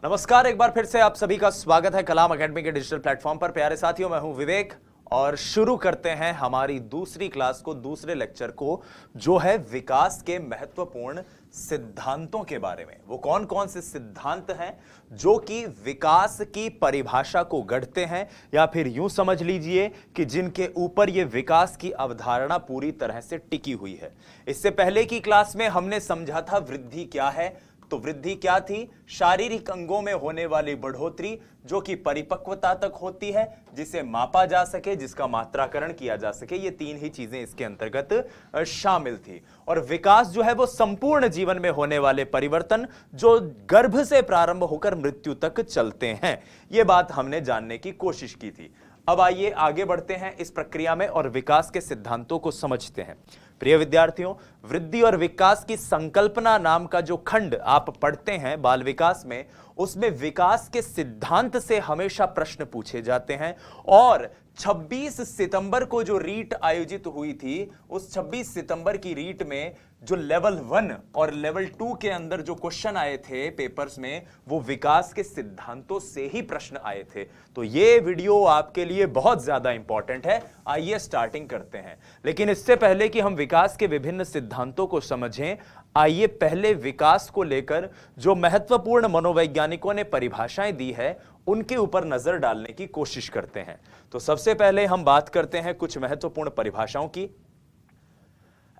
नमस्कार, एक बार फिर से आप सभी का स्वागत है कलाम एकेडमी के डिजिटल प्लेटफॉर्म पर। प्यारे साथियों, मैं हूं विवेक और शुरू करते हैं हमारी दूसरी क्लास को, दूसरे लेक्चर को, जो है विकास के महत्वपूर्ण सिद्धांतों के बारे में। वो कौन कौन से सिद्धांत हैं जो कि विकास की परिभाषा को गढ़ते हैं, या फिर यूं समझ लीजिए कि जिनके ऊपर ये विकास की अवधारणा पूरी तरह से टिकी हुई है। इससे पहले की क्लास में हमने समझा था वृद्धि क्या है। तो वृद्धि क्या थी? शारीरिक अंगों में होने वाली बढ़ोतरी जो कि परिपक्वता तक होती है, जिसे मापा जा सके, जिसका मात्राकरण किया जा सके। ये तीन ही चीजें इसके अंतर्गत शामिल थी। और विकास जो है वो संपूर्ण जीवन में होने वाले परिवर्तन जो गर्भ से प्रारंभ होकर मृत्यु तक चलते हैं, ये बात हमने जानने की कोशिश की थी। अब आइए आगे बढ़ते हैं इस प्रक्रिया में और विकास के सिद्धांतों को समझते हैं। प्रिय विद्यार्थियों, वृद्धि और विकास की संकल्पना नाम का जो खंड आप पढ़ते हैं बाल विकास में, उसमें विकास के सिद्धांत से हमेशा प्रश्न पूछे जाते हैं। और 26 सितंबर को जो रीट आयोजित हुई थी, उस 26 सितंबर की रीट में जो लेवल 1 और लेवल 2 के अंदर जो क्वेश्चन आए थे पेपर्स में, वो विकास के सिद्धांतों से ही प्रश्न आए थे। तो ये वीडियो आपके लिए बहुत ज्यादा इंपॉर्टेंट है। आइए स्टार्टिंग करते हैं। लेकिन इससे पहले कि हम विकास के विभिन्न सिद्धांतों को समझें, आइए पहले विकास को लेकर जो महत्वपूर्ण मनोवैज्ञानिकों ने परिभाषाएं दी है, उनके ऊपर नजर डालने की कोशिश करते हैं। तो सबसे पहले हम बात करते हैं कुछ महत्वपूर्ण परिभाषाओं की।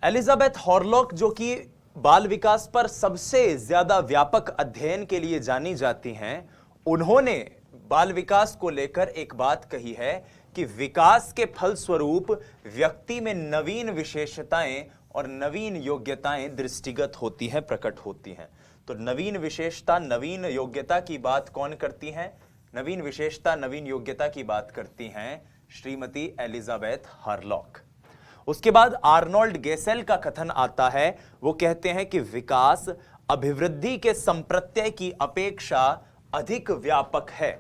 एलिजाबेथ हॉरलॉक, जो कि बाल विकास पर सबसे ज्यादा व्यापक अध्ययन के लिए जानी जाती हैं, उन्होंने बाल विकास को लेकर एक बात कही है कि विकास के फलस्वरूप व्यक्ति में नवीन विशेषताएं और नवीन योग्यताएं दृष्टिगत होती हैं, प्रकट होती हैं। तो नवीन विशेषता, नवीन योग्यता की बात कौन करती हैं? नवीन विशेषता, नवीन योग्यता की बात करती हैं श्रीमती एलिजाबेथ हॉरलॉक। उसके बाद आर्नोल्ड गेसेल का कथन आता है। वो कहते हैं कि विकास अभिवृद्धि के संप्रत्यय की अपेक्षा अधिक व्यापक है।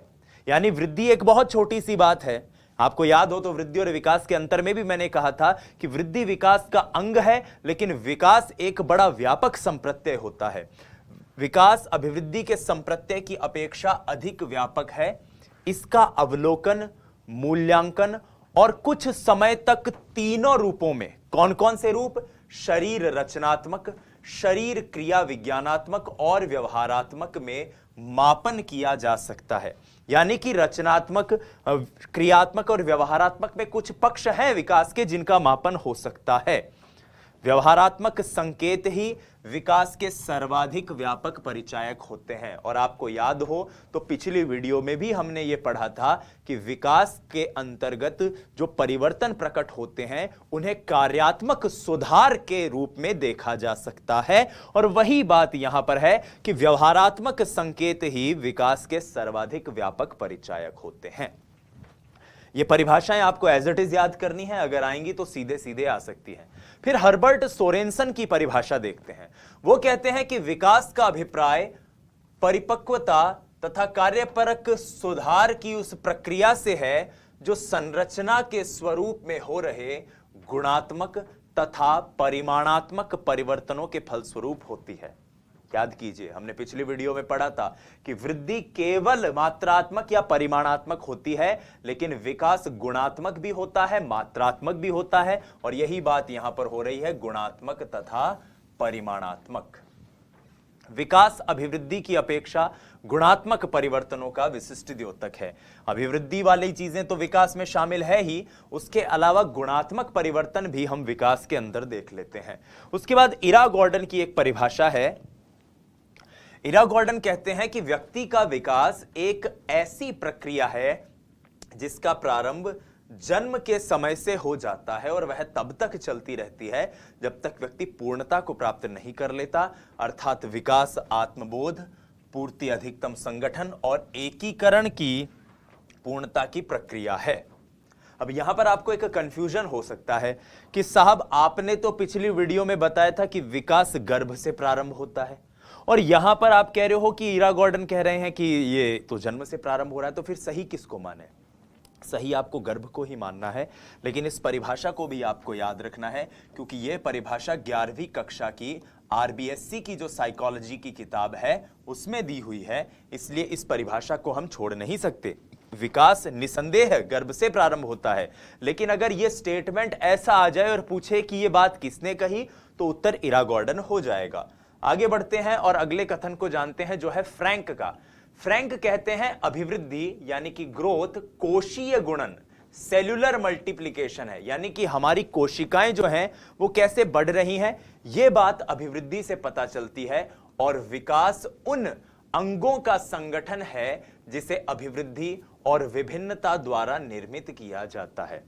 यानी वृद्धि एक बहुत छोटी सी बात है। आपको याद हो तो वृद्धि और विकास के अंतर में भी मैंने कहा था कि वृद्धि विकास का अंग है, लेकिन विकास एक बड़ा व्यापक संप्रत्यय होता है। विकास अभिवृद्धि के संप्रत्यय की अपेक्षा अधिक व्यापक है। इसका अवलोकन, मूल्यांकन और कुछ समय तक तीनों रूपों में, कौन कौन से रूप? शरीर रचनात्मक, शरीर क्रिया विज्ञानात्मक और व्यवहारात्मक में मापन किया जा सकता है। यानी कि रचनात्मक, क्रियात्मक और व्यवहारात्मक में कुछ पक्ष हैं विकास के जिनका मापन हो सकता है। व्यवहारात्मक संकेत ही विकास के सर्वाधिक व्यापक परिचायक होते हैं। और आपको याद हो तो पिछली वीडियो में भी हमने ये पढ़ा था कि विकास के अंतर्गत जो परिवर्तन प्रकट होते हैं, उन्हें कार्यात्मक सुधार के रूप में देखा जा सकता है। और वही बात यहां पर है कि व्यवहारात्मक संकेत ही विकास के सर्वाधिक व्यापक परिचायक होते हैं। ये परिभाषाएं आपको एज इट इज याद करनी है, अगर आएंगी तो सीधे सीधे आ सकती हैं। फिर हर्बर्ट सोरेनसन की परिभाषा देखते हैं। वो कहते हैं कि विकास का अभिप्राय परिपक्वता तथा कार्यपरक सुधार की उस प्रक्रिया से है जो संरचना के स्वरूप में हो रहे गुणात्मक तथा परिमाणात्मक परिवर्तनों के फलस्वरूप होती है। याद कीजिए, हमने पिछली वीडियो में पढ़ा था कि वृद्धि केवल मात्रात्मक या परिमाणात्मक होती है, लेकिन विकास गुणात्मक भी होता है, मात्रात्मक भी होता है। और यही बात यहां पर हो रही है, गुणात्मक तथा परिमाणात्मक। विकास अभिवृद्धि की अपेक्षा गुणात्मक परिवर्तनों का विशिष्ट द्योतक है। अभिवृद्धि वाली चीजें तो विकास में शामिल है ही, उसके अलावा गुणात्मक परिवर्तन भी हम विकास के अंदर देख लेते हैं। उसके बाद इरा गॉर्डन की एक परिभाषा है। इरा गॉर्डन कहते हैं कि व्यक्ति का विकास एक ऐसी प्रक्रिया है जिसका प्रारंभ जन्म के समय से हो जाता है और वह तब तक चलती रहती है जब तक व्यक्ति पूर्णता को प्राप्त नहीं कर लेता। अर्थात विकास आत्मबोध, पूर्ति, अधिकतम संगठन और एकीकरण की पूर्णता की प्रक्रिया है। अब यहां पर आपको एक कंफ्यूजन हो सकता है कि साहब, आपने तो पिछली वीडियो में बताया था कि विकास गर्भ से प्रारंभ होता है, और यहां पर आप कह रहे हो कि इरा गॉर्डन कह रहे हैं कि ये तो जन्म से प्रारंभ हो रहा है। तो फिर सही किसको माने? सही आपको गर्भ को ही मानना है। लेकिन इस परिभाषा को भी आपको याद रखना है, क्योंकि यह परिभाषा 11वीं कक्षा की आरबीएससी की जो साइकोलॉजी की किताब है उसमें दी हुई है, इसलिए इस परिभाषा को हम छोड़ नहीं सकते। विकास निसंदेह गर्भ से प्रारंभ होता है, लेकिन अगर यह स्टेटमेंट ऐसा आ जाए और पूछे कि यह बात किसने कही, तो उत्तर इरा गॉर्डन हो जाएगा। आगे बढ़ते हैं और अगले कथन को जानते हैं, जो है फ्रैंक का। फ्रैंक कहते हैं अभिवृद्धि यानी कि ग्रोथ कोशीय गुणन, सेल्यूलर मल्टीप्लिकेशन है, यानी कि हमारी कोशिकाएं जो हैं वो कैसे बढ़ रही हैं, यह बात अभिवृद्धि से पता चलती है। और विकास उन अंगों का संगठन है जिसे अभिवृद्धि और विभिन्नता द्वारा निर्मित किया जाता है।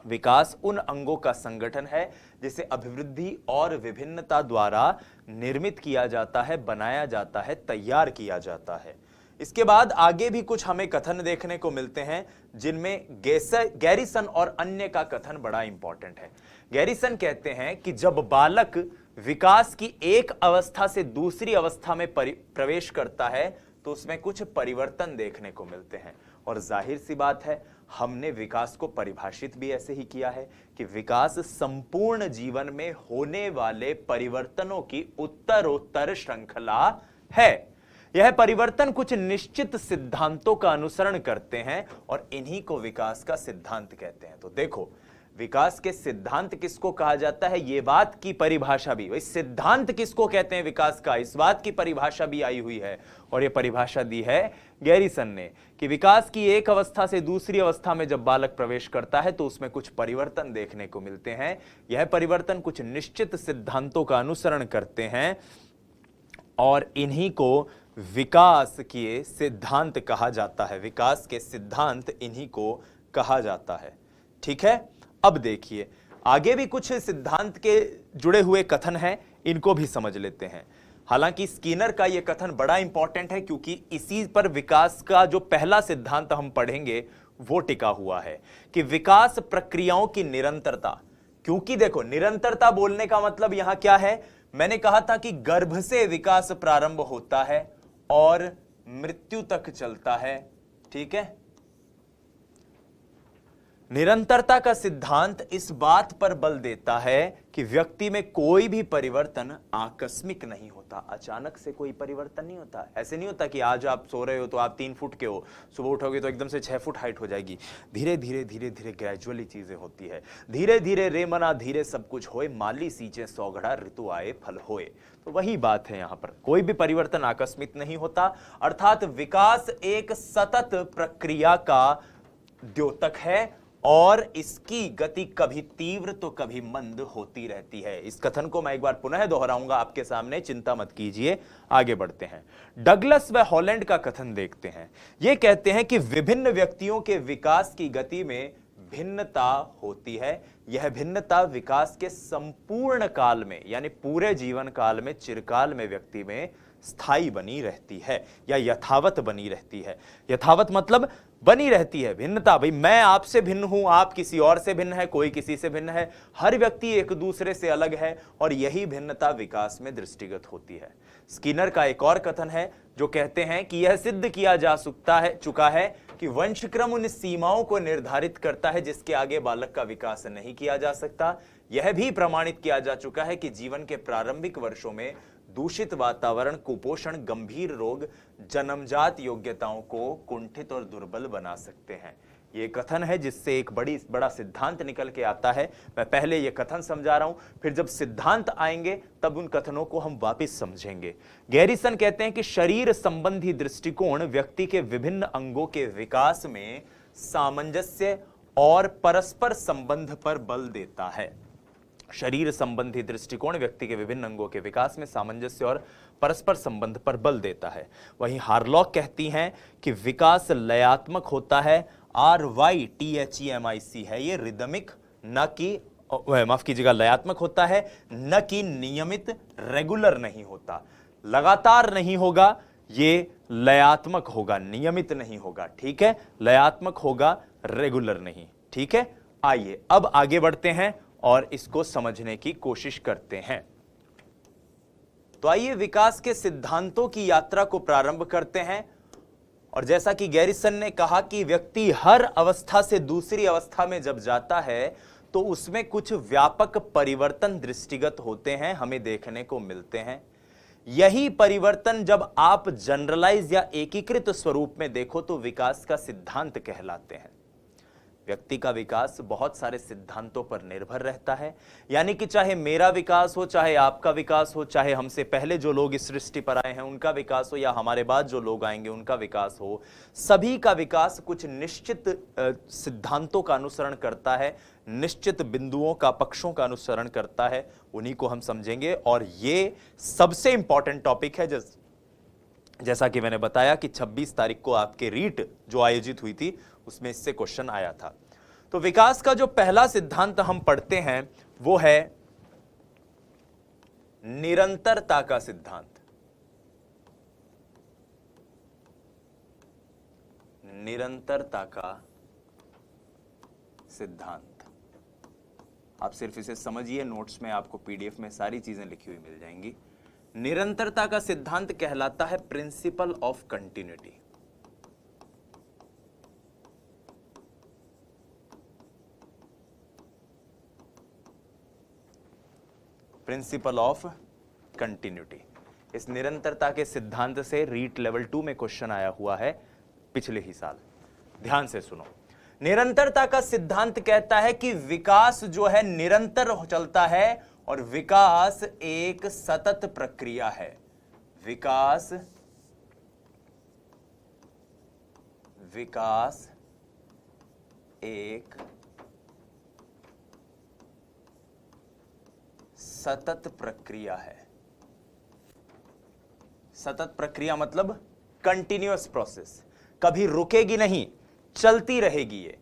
विकास उन अंगों का संगठन है जिसे अभिवृद्धि और विभिन्नता द्वारा निर्मित किया जाता है, बनाया जाता है, तैयार किया जाता है। इसके बाद आगे भी कुछ हमें कथन देखने को मिलते हैं, जिनमें गैरिसन और अन्य का कथन बड़ा इंपॉर्टेंट है। गैरिसन कहते हैं कि जब बालक विकास की एक अवस्था से दूसरी अवस्था में प्रवेश करता है तो उसमें कुछ परिवर्तन देखने को मिलते हैं। और जाहिर सी बात है, हमने विकास को परिभाषित भी ऐसे ही किया है कि विकास संपूर्ण जीवन में होने वाले परिवर्तनों की उत्तरोत्तर श्रृंखला है। यह परिवर्तन कुछ निश्चित सिद्धांतों का अनुसरण करते हैं और इन्हीं को विकास का सिद्धांत कहते हैं। तो देखो, विकास के सिद्धांत किसको कहा जाता है, यह बात की परिभाषा भी, वही सिद्धांत किसको कहते हैं विकास का, इस बात की परिभाषा भी आई हुई है। और यह परिभाषा दी है गैरिसन ने कि विकास की एक अवस्था से दूसरी अवस्था में जब बालक प्रवेश करता है तो उसमें कुछ परिवर्तन देखने को मिलते हैं। यह परिवर्तन कुछ निश्चित सिद्धांतों का अनुसरण करते हैं और इन्हीं को विकास के सिद्धांत कहा जाता है। विकास के सिद्धांत इन्हीं को कहा जाता है। ठीक है, अब देखिए आगे भी कुछ सिद्धांत के जुड़े हुए कथन हैं, इनको भी समझ लेते हैं। हालांकि स्किनर का यह कथन बड़ा इंपॉर्टेंट है क्योंकि इसी पर विकास का जो पहला सिद्धांत हम पढ़ेंगे वो टिका हुआ है कि विकास प्रक्रियाओं की निरंतरता। क्योंकि देखो, निरंतरता बोलने का मतलब यहां क्या है, मैंने कहा था कि गर्भ से विकास प्रारंभ होता है और मृत्यु तक चलता है। ठीक है, निरंतरता का सिद्धांत इस बात पर बल देता है कि व्यक्ति में कोई भी परिवर्तन आकस्मिक नहीं होता, अचानक से कोई परिवर्तन नहीं होता। ऐसे नहीं होता कि आज आप सो रहे हो तो आप 3 फुट के हो, सुबह उठोगे तो एकदम से 6 फुट हाइट हो जाएगी। धीरे धीरे धीरे धीरे ग्रेजुअली चीजें होती है। धीरे धीरे रे मना धीरे सब कुछ होए, माली सींचे सौगड़ा ऋतु आए फल होए। तो वही बात है, यहां पर कोई भी परिवर्तन आकस्मिक नहीं होता, अर्थात विकास एक सतत प्रक्रिया का द्योतक है और इसकी गति कभी तीव्र तो कभी मंद होती रहती है। इस कथन को मैं एक बार पुनः दोहराऊंगा आपके सामने, चिंता मत कीजिए। आगे बढ़ते हैं, डगलस व हॉलैंड का कथन देखते हैं। यह कहते हैं कि विभिन्न व्यक्तियों के विकास की गति में भिन्नता होती है। यह भिन्नता विकास के संपूर्ण काल में यानी पूरे जीवन काल में, चिरकाल में व्यक्ति में स्थायी बनी रहती है या यथावत बनी रहती है। यथावत मतलब बनी रहती है। भिन्नता, भाई मैं आपसे भिन्न हूं, आप किसी और से भिन्न है, कोई किसी से भिन्न है, हर व्यक्ति एक दूसरे से अलग है और यही भिन्नता विकास में दृष्टिगत होती है। स्किनर का एक और कथन है जो कहते हैं कि यह सिद्ध किया जा चुका है कि वंशक्रम उन सीमाओं को निर्धारित करता है जिसके आगे बालक का विकास नहीं किया जा सकता। यह भी प्रमाणित किया जा चुका है कि जीवन के प्रारंभिक वर्षों में दूषित वातावरण, कुपोषण, गंभीर रोग जन्मजात योग्यताओं को कुंठित और दुर्बल बना सकते हैं। ये कथन है जिससे एक बड़ा सिद्धांत निकल के आता है। मैं पहले ये कथन समझा रहा हूं, फिर जब सिद्धांत आएंगे तब उन कथनों को हम वापस समझेंगे। गैरिसन कहते हैं कि शरीर संबंधी दृष्टिकोण व्यक्ति के विभिन्न अंगों के विकास में सामंजस्य और परस्पर संबंध पर बल देता है। शरीर संबंधी दृष्टिकोण व्यक्ति के विभिन्न अंगों के विकास में सामंजस्य और परस्पर संबंध पर बल देता है। वहीं हार्लॉक कहती हैं कि विकास लयात्मक होता है, RYTHEMIC है ये, रिदमिक न कि, माफ कीजिएगा, लयात्मक होता है न कि नियमित, रेगुलर नहीं होता, लगातार नहीं होगा, ये लयात्मक होगा, नियमित नहीं होगा। ठीक है, लयात्मक होगा, रेगुलर नहीं। ठीक है, आइए अब आगे बढ़ते हैं और इसको समझने की कोशिश करते हैं। तो आइए विकास के सिद्धांतों की यात्रा को प्रारंभ करते हैं। और जैसा कि गैरिसन ने कहा कि व्यक्ति हर अवस्था से दूसरी अवस्था में जब जाता है तो उसमें कुछ व्यापक परिवर्तन दृष्टिगत होते हैं, हमें देखने को मिलते हैं। यही परिवर्तन जब आप जनरलाइज या एकीकृत स्वरूप में देखो तो विकास का सिद्धांत कहलाते हैं। व्यक्ति का विकास बहुत सारे सिद्धांतों पर निर्भर रहता है, यानी कि चाहे मेरा विकास हो, चाहे आपका विकास हो, चाहे हमसे पहले जो लोग इस सृष्टि पर आए हैं उनका विकास हो, या हमारे बाद जो लोग आएंगे उनका विकास हो, सभी का विकास कुछ निश्चित सिद्धांतों का अनुसरण करता है, निश्चित बिंदुओं का, पक्षों का अनुसरण करता है। उन्हीं को हम समझेंगे। और ये सबसे इंपॉर्टेंट टॉपिक है, जैसा कि मैंने बताया कि 26 तारीख को आपके रीट जो आयोजित हुई थी उसमें इससे क्वेश्चन आया था। तो विकास का जो पहला सिद्धांत हम पढ़ते हैं वो है निरंतरता का सिद्धांत। निरंतरता का सिद्धांत। आप सिर्फ इसे समझिए, नोट्स में आपको पीडीएफ में सारी चीजें लिखी हुई मिल जाएंगी। निरंतरता का सिद्धांत कहलाता है principle of continuity. Principle of continuity. इस निरंतरता के सिद्धांत से रीट लेवल 2 में क्वेश्चन आया हुआ है पिछले ही साल। ध्यान से सुनो। निरंतरता का सिद्धांत कहता है कि विकास जो है निरंतर चलता है और विकास एक सतत प्रक्रिया है। विकास एक सतत प्रक्रिया है। सतत प्रक्रिया मतलब कंटिन्यूअस प्रोसेस, कभी रुकेगी नहीं, चलती रहेगी। ये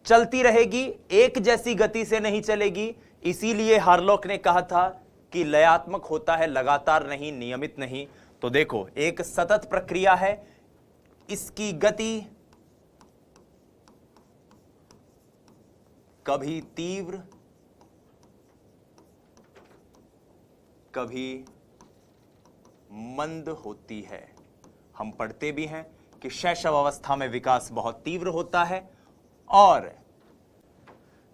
चलती रहेगी, एक जैसी गति से नहीं चलेगी। इसीलिए हार्लॉक ने कहा था कि लयात्मक होता है, लगातार नहीं, नियमित नहीं। तो देखो, एक सतत प्रक्रिया है, इसकी गति कभी तीव्र, कभी मंद होती है। हम पढ़ते भी हैं कि शैशव अवस्था में विकास बहुत तीव्र होता है और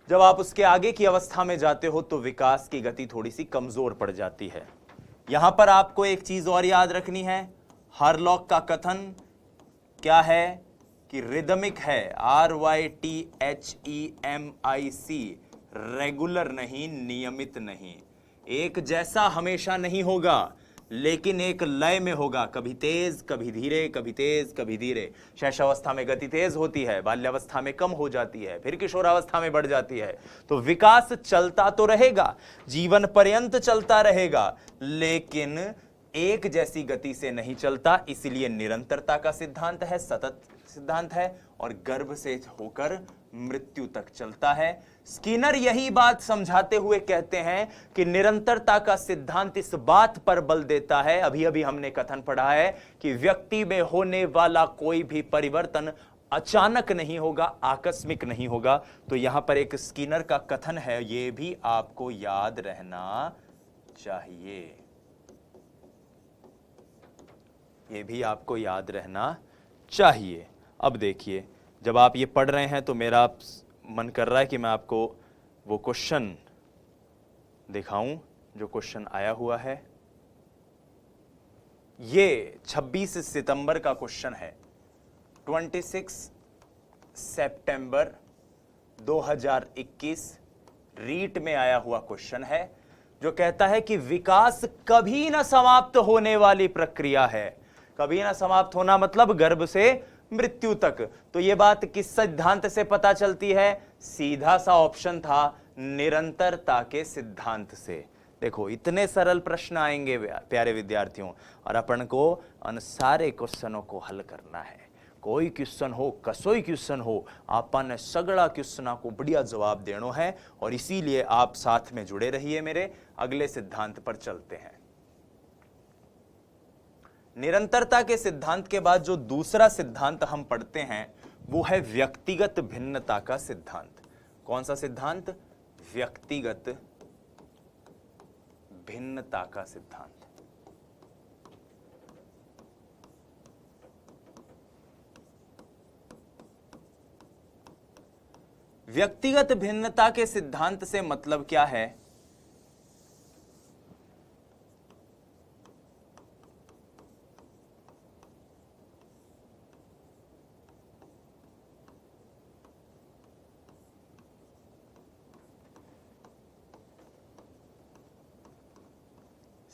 जब आप उसके आगे की अवस्था में जाते हो तो विकास की गति थोड़ी सी कमजोर पड़ जाती है। यहां पर आपको एक चीज और याद रखनी है, हार्लॉक का कथन क्या है कि रिदमिक है, RYTHEMIC, रेगुलर नहीं, नियमित नहीं। एक जैसा हमेशा नहीं होगा, लेकिन एक लय में होगा, कभी तेज कभी धीरे, कभी तेज कभी धीरे। शैशवावस्था में गति तेज होती है, बाल्यावस्था में कम हो जाती है, फिर किशोरावस्था में बढ़ जाती है। तो विकास चलता तो रहेगा, जीवन पर्यंत चलता रहेगा, लेकिन एक जैसी गति से नहीं चलता। इसलिए निरंतरता का सिद्धांत है, सतत सिद्धांत है और गर्भ से होकर मृत्यु तक चलता है। स्किनर यही बात समझाते हुए कहते हैं कि निरंतरता का सिद्धांत इस बात पर बल देता है, अभी अभी हमने कथन पढ़ा है कि व्यक्ति में होने वाला कोई भी परिवर्तन अचानक नहीं होगा, आकस्मिक नहीं होगा। तो यहां पर एक स्किनर का कथन है, यह भी आपको याद रहना चाहिए। यह भी आपको याद रहना चाहिए। अब देखिए, जब आप ये पढ़ रहे हैं तो मेरा मन कर रहा है कि मैं आपको वो क्वेश्चन दिखाऊं जो क्वेश्चन आया हुआ है। ये 26 सितंबर का क्वेश्चन है, 26 सितंबर 2021 रीट में आया हुआ क्वेश्चन है, जो कहता है कि विकास कभी ना समाप्त होने वाली प्रक्रिया है। कभी ना समाप्त होना मतलब गर्भ से मृत्यु तक। तो यह बात किस सिद्धांत से पता चलती है? सीधा सा ऑप्शन था, निरंतरता के सिद्धांत से। देखो, इतने सरल प्रश्न आएंगे प्यारे विद्यार्थियों, और अपन को उन सारे क्वेश्चनों को हल करना है। कोई क्वेश्चन हो, कसोई क्वेश्चन हो, अपन सगड़ा क्वेश्चन को बढ़िया जवाब देना है। और इसीलिए आप साथ में जुड़े रहिए मेरे। अगले सिद्धांत पर चलते हैं। निरंतरता के सिद्धांत के बाद जो दूसरा सिद्धांत हम पढ़ते हैं वो है व्यक्तिगत भिन्नता का सिद्धांत। कौन सा सिद्धांत? व्यक्तिगत भिन्नता का सिद्धांत। व्यक्तिगत भिन्नता के सिद्धांत से मतलब क्या है?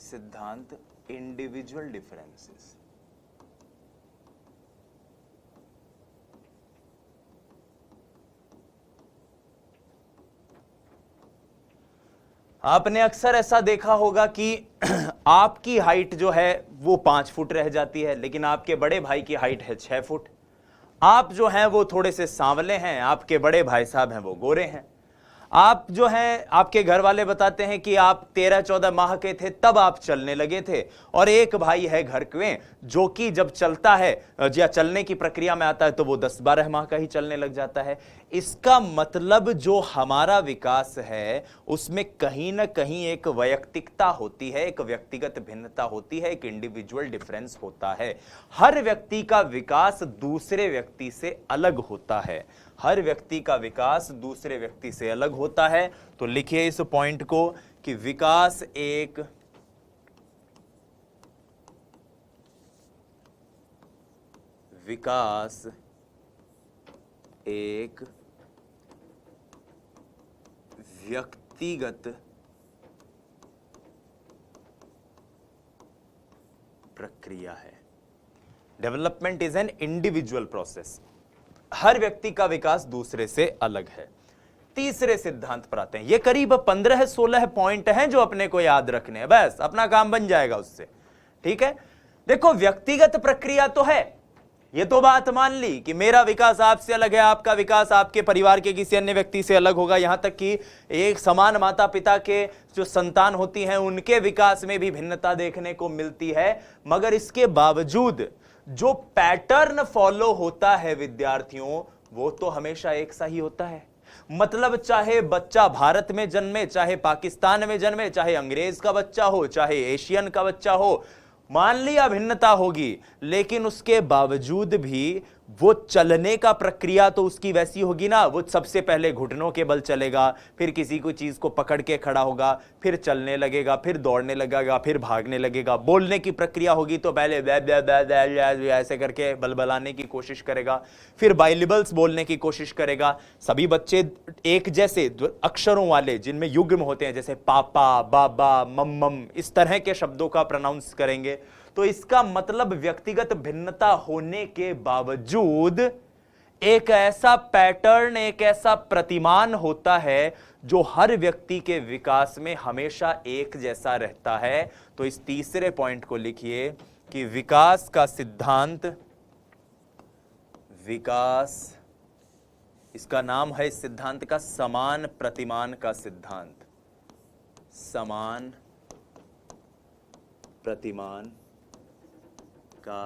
सिद्धांत इंडिविजुअल डिफरेंसेस। आपने अक्सर ऐसा देखा होगा कि आपकी हाइट जो है वो 5 फुट रह जाती है, लेकिन आपके बड़े भाई की हाइट है 6 फुट। आप जो हैं वो थोड़े से सांवले हैं, आपके बड़े भाई साहब हैं वो गोरे हैं। आप जो हैं, आपके घर वाले बताते हैं कि आप 13-14 माह के थे तब आप चलने लगे थे, और एक भाई है घर में जो कि जब चलता है या चलने की प्रक्रिया में आता है तो वो 10-12 माह का ही चलने लग जाता है। इसका मतलब जो हमारा विकास है उसमें कहीं ना कहीं एक वैयक्तिकता होती है, एक व्यक्तिगत भिन्नता होती है, एक इंडिविजुअल डिफरेंस होता है। हर व्यक्ति का विकास दूसरे व्यक्ति से अलग होता है, हर व्यक्ति का विकास दूसरे व्यक्ति से अलग होता है। तो लिखिए इस पॉइंट को कि विकास एक व्यक्तिगत प्रक्रिया है। Development is an individual process. हर व्यक्ति का विकास दूसरे से अलग है। तीसरे सिद्धांत पर आते हैं। ये करीब 15-16 पॉइंट हैं जो अपने को याद रखने हैं, बस अपना काम बन जाएगा उससे। ठीक है, देखो व्यक्तिगत प्रक्रिया तो है, ये तो बात मान ली कि मेरा विकास आपसे अलग है, आपका विकास आपके परिवार के किसी अन्य व्यक्ति से अलग होगा, यहां तक कि एक समान माता पिता के जो संतान होती हैं उनके विकास में भी भिन्नता देखने को मिलती है। मगर इसके बावजूद जो पैटर्न फॉलो होता है विद्यार्थियों, वो तो हमेशा एक सा ही होता है। मतलब चाहे बच्चा भारत में जन्मे, चाहे पाकिस्तान में जन्मे, चाहे अंग्रेज का बच्चा हो, चाहे एशियन का बच्चा हो, मान लिया भिन्नता होगी, लेकिन उसके बावजूद भी वो चलने का प्रक्रिया तो उसकी वैसी होगी ना। वो सबसे पहले घुटनों के बल चलेगा, फिर किसी को चीज को पकड़ के खड़ा होगा, फिर चलने लगेगा, फिर दौड़ने लगेगा, फिर भागने लगेगा। बोलने की प्रक्रिया होगी तो पहले ऐसे करके बलबलाने की कोशिश करेगा, फिर बाइलिबल्स बोलने की कोशिश करेगा। सभी बच्चे एक जैसे अक्षरों वाले जिनमें युग्म होते हैं, जैसे पापा, बाबा, मम्मम, इस तरह के शब्दों का प्रोनाउंस करेंगे। तो इसका मतलब व्यक्तिगत भिन्नता होने के बावजूद एक ऐसा पैटर्न, एक ऐसा प्रतिमान होता है जो हर व्यक्ति के विकास में हमेशा एक जैसा रहता है। तो इस तीसरे पॉइंट को लिखिए कि विकास का सिद्धांत, विकास, इसका नाम है इस सिद्धांत का समान प्रतिमान का सिद्धांत। समान प्रतिमान का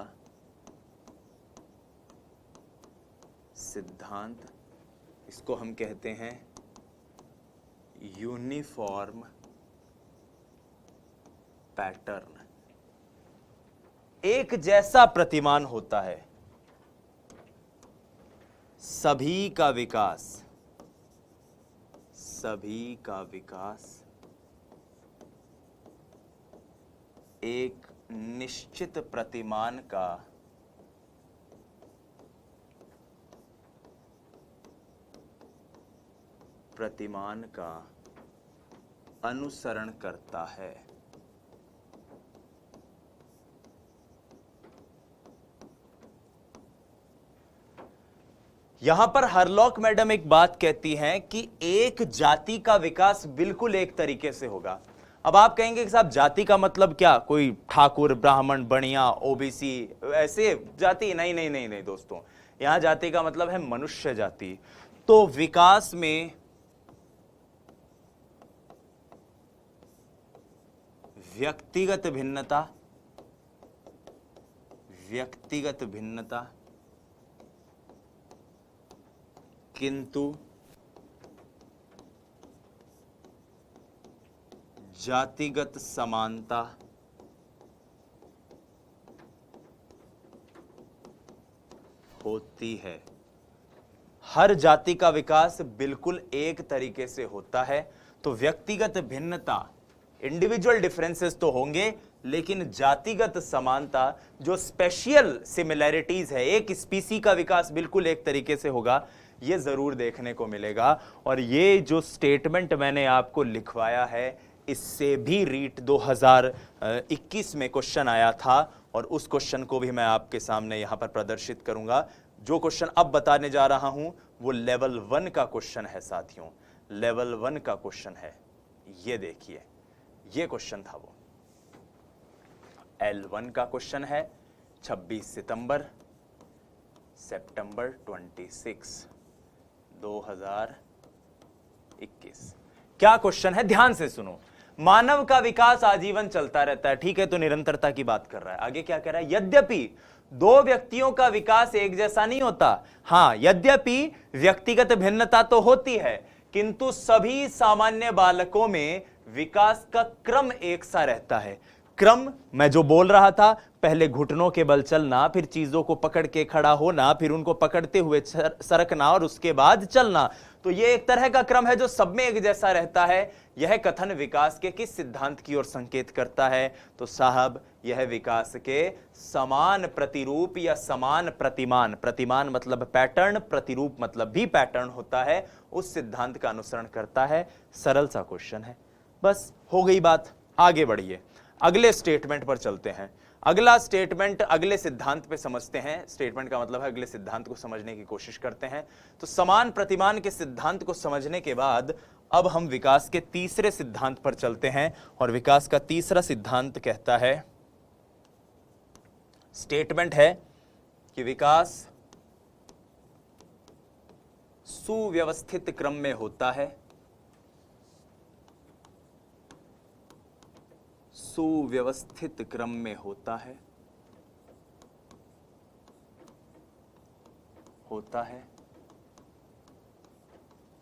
सिद्धांत, इसको हम कहते हैं यूनिफॉर्म पैटर्न। एक जैसा प्रतिमान होता है, सभी का विकास, सभी का विकास एक निश्चित प्रतिमान का अनुसरण करता है। यहां पर हरलॉक मैडम एक बात कहती हैं कि एक जाति का विकास बिल्कुल एक तरीके से होगा। अब आप कहेंगे कि साहब जाति का मतलब क्या, कोई ठाकुर, ब्राह्मण, बनिया, ओबीसी ऐसे जाति? नहीं नहीं नहीं नहीं दोस्तों, यहां जाति का मतलब है मनुष्य जाति। तो विकास में व्यक्तिगत भिन्नता, व्यक्तिगत भिन्नता, किंतु जातिगत समानता होती है। हर जाति का विकास बिल्कुल एक तरीके से होता है, तो व्यक्तिगत भिन्नता, इंडिविजुअल डिफरेंसेस तो होंगे, लेकिन जातिगत समानता, जो स्पेशल सिमिलैरिटीज है, एक स्पीसी का विकास बिल्कुल एक तरीके से होगा, ये जरूर देखने को मिलेगा। और ये जो स्टेटमेंट मैंने आपको लिखवाया है, इससे भी रीट 2021 में क्वेश्चन आया था, और उस क्वेश्चन को भी मैं आपके सामने यहां पर प्रदर्शित करूंगा। जो क्वेश्चन अब बताने जा रहा हूं वो लेवल 1 का क्वेश्चन है साथियों, लेवल 1 का क्वेश्चन है। ये देखिए, ये क्वेश्चन था वो L1 का क्वेश्चन है, 26 सितंबर 26 2021। क्या क्वेश्चन है, ध्यान से सुनो। मानव का विकास आजीवन चलता रहता है, ठीक है, तो निरंतरता की बात कर रहा है। आगे क्या कह रहा है, यद्यपि दो व्यक्तियों का विकास एक जैसा नहीं होता। हां, यद्यपि व्यक्तिगत भिन्नता तो होती है, किंतु सभी सामान्य बालकों में विकास का क्रम एक सा रहता है। क्रम मैं जो बोल रहा था, पहले घुटनों के बल चलना, फिर चीजों को पकड़ के खड़ा होना, फिर उनको पकड़ते हुए सरकना और उसके बाद चलना, तो यह एक तरह का क्रम है जो सब में एक जैसा रहता है। यह कथन विकास के किस सिद्धांत की ओर संकेत करता है, तो साहब यह विकास के समान प्रतिरूप या समान प्रतिमान, प्रतिमान मतलब पैटर्न, प्रतिरूप मतलब भी पैटर्न होता है, उस सिद्धांत का अनुसरण करता है। सरल सा क्वेश्चन है, बस हो गई बात। आगे बढ़िए, अगले स्टेटमेंट पर चलते हैं। अगला स्टेटमेंट अगले सिद्धांत पे समझते हैं। स्टेटमेंट का मतलब है अगले सिद्धांत को समझने की कोशिश करते हैं। तो समान प्रतिमान के सिद्धांत को समझने के बाद अब हम विकास के तीसरे सिद्धांत पर चलते हैं, और विकास का तीसरा सिद्धांत कहता है, स्टेटमेंट है कि विकास सुव्यवस्थित क्रम में होता है, सुव्यवस्थित क्रम में होता है,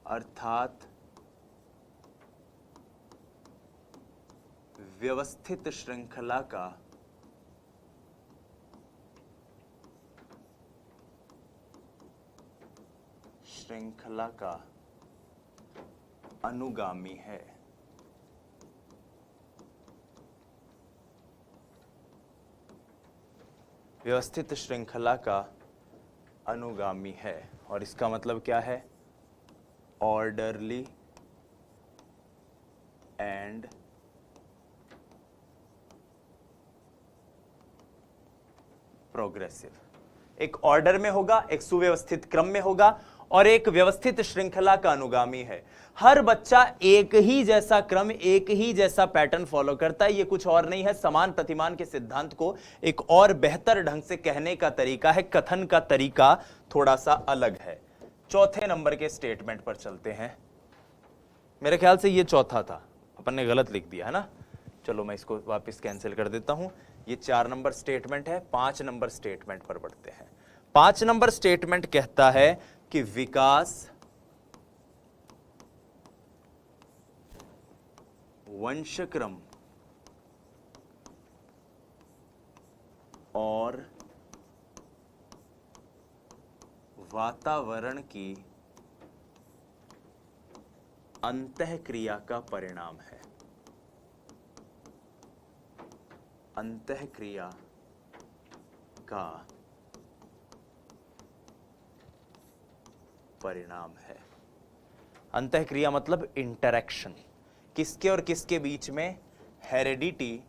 अर्थात व्यवस्थित श्रृंखला का अनुगामी है। व्यवस्थित श्रृंखला का अनुगामी है, और इसका मतलब क्या है, ऑर्डरली एंड प्रोग्रेसिव। एक ऑर्डर में होगा, एक सुव्यवस्थित क्रम में होगा, और एक व्यवस्थित श्रृंखला का अनुगामी है। हर बच्चा एक ही जैसा क्रम, एक ही जैसा पैटर्न फॉलो करता है, ये कुछ और नहीं है। समान प्रतिमान के सिद्धांत को एक और बेहतर ढंग से कहने का तरीका है, कथन का तरीका थोड़ा सा अलग है। चौथे नंबर के स्टेटमेंट पर चलते हैं। मेरे ख्याल से ये चौथा था, अपन ने गलत लिख दिया है ना, चलो मैं इसको वापस कैंसिल कर देता हूं। ये 4 नंबर स्टेटमेंट है। 5 नंबर स्टेटमेंट पर बढ़ते हैं। 5 नंबर स्टेटमेंट कहता है कि विकास वंशक्रम और वातावरण की अंतःक्रिया का परिणाम है। अंतःक्रिया का परिणाम है। अंतःक्रिया मतलब इंटरैक्शन, किसके और किसके बीच में, हेरेडिटी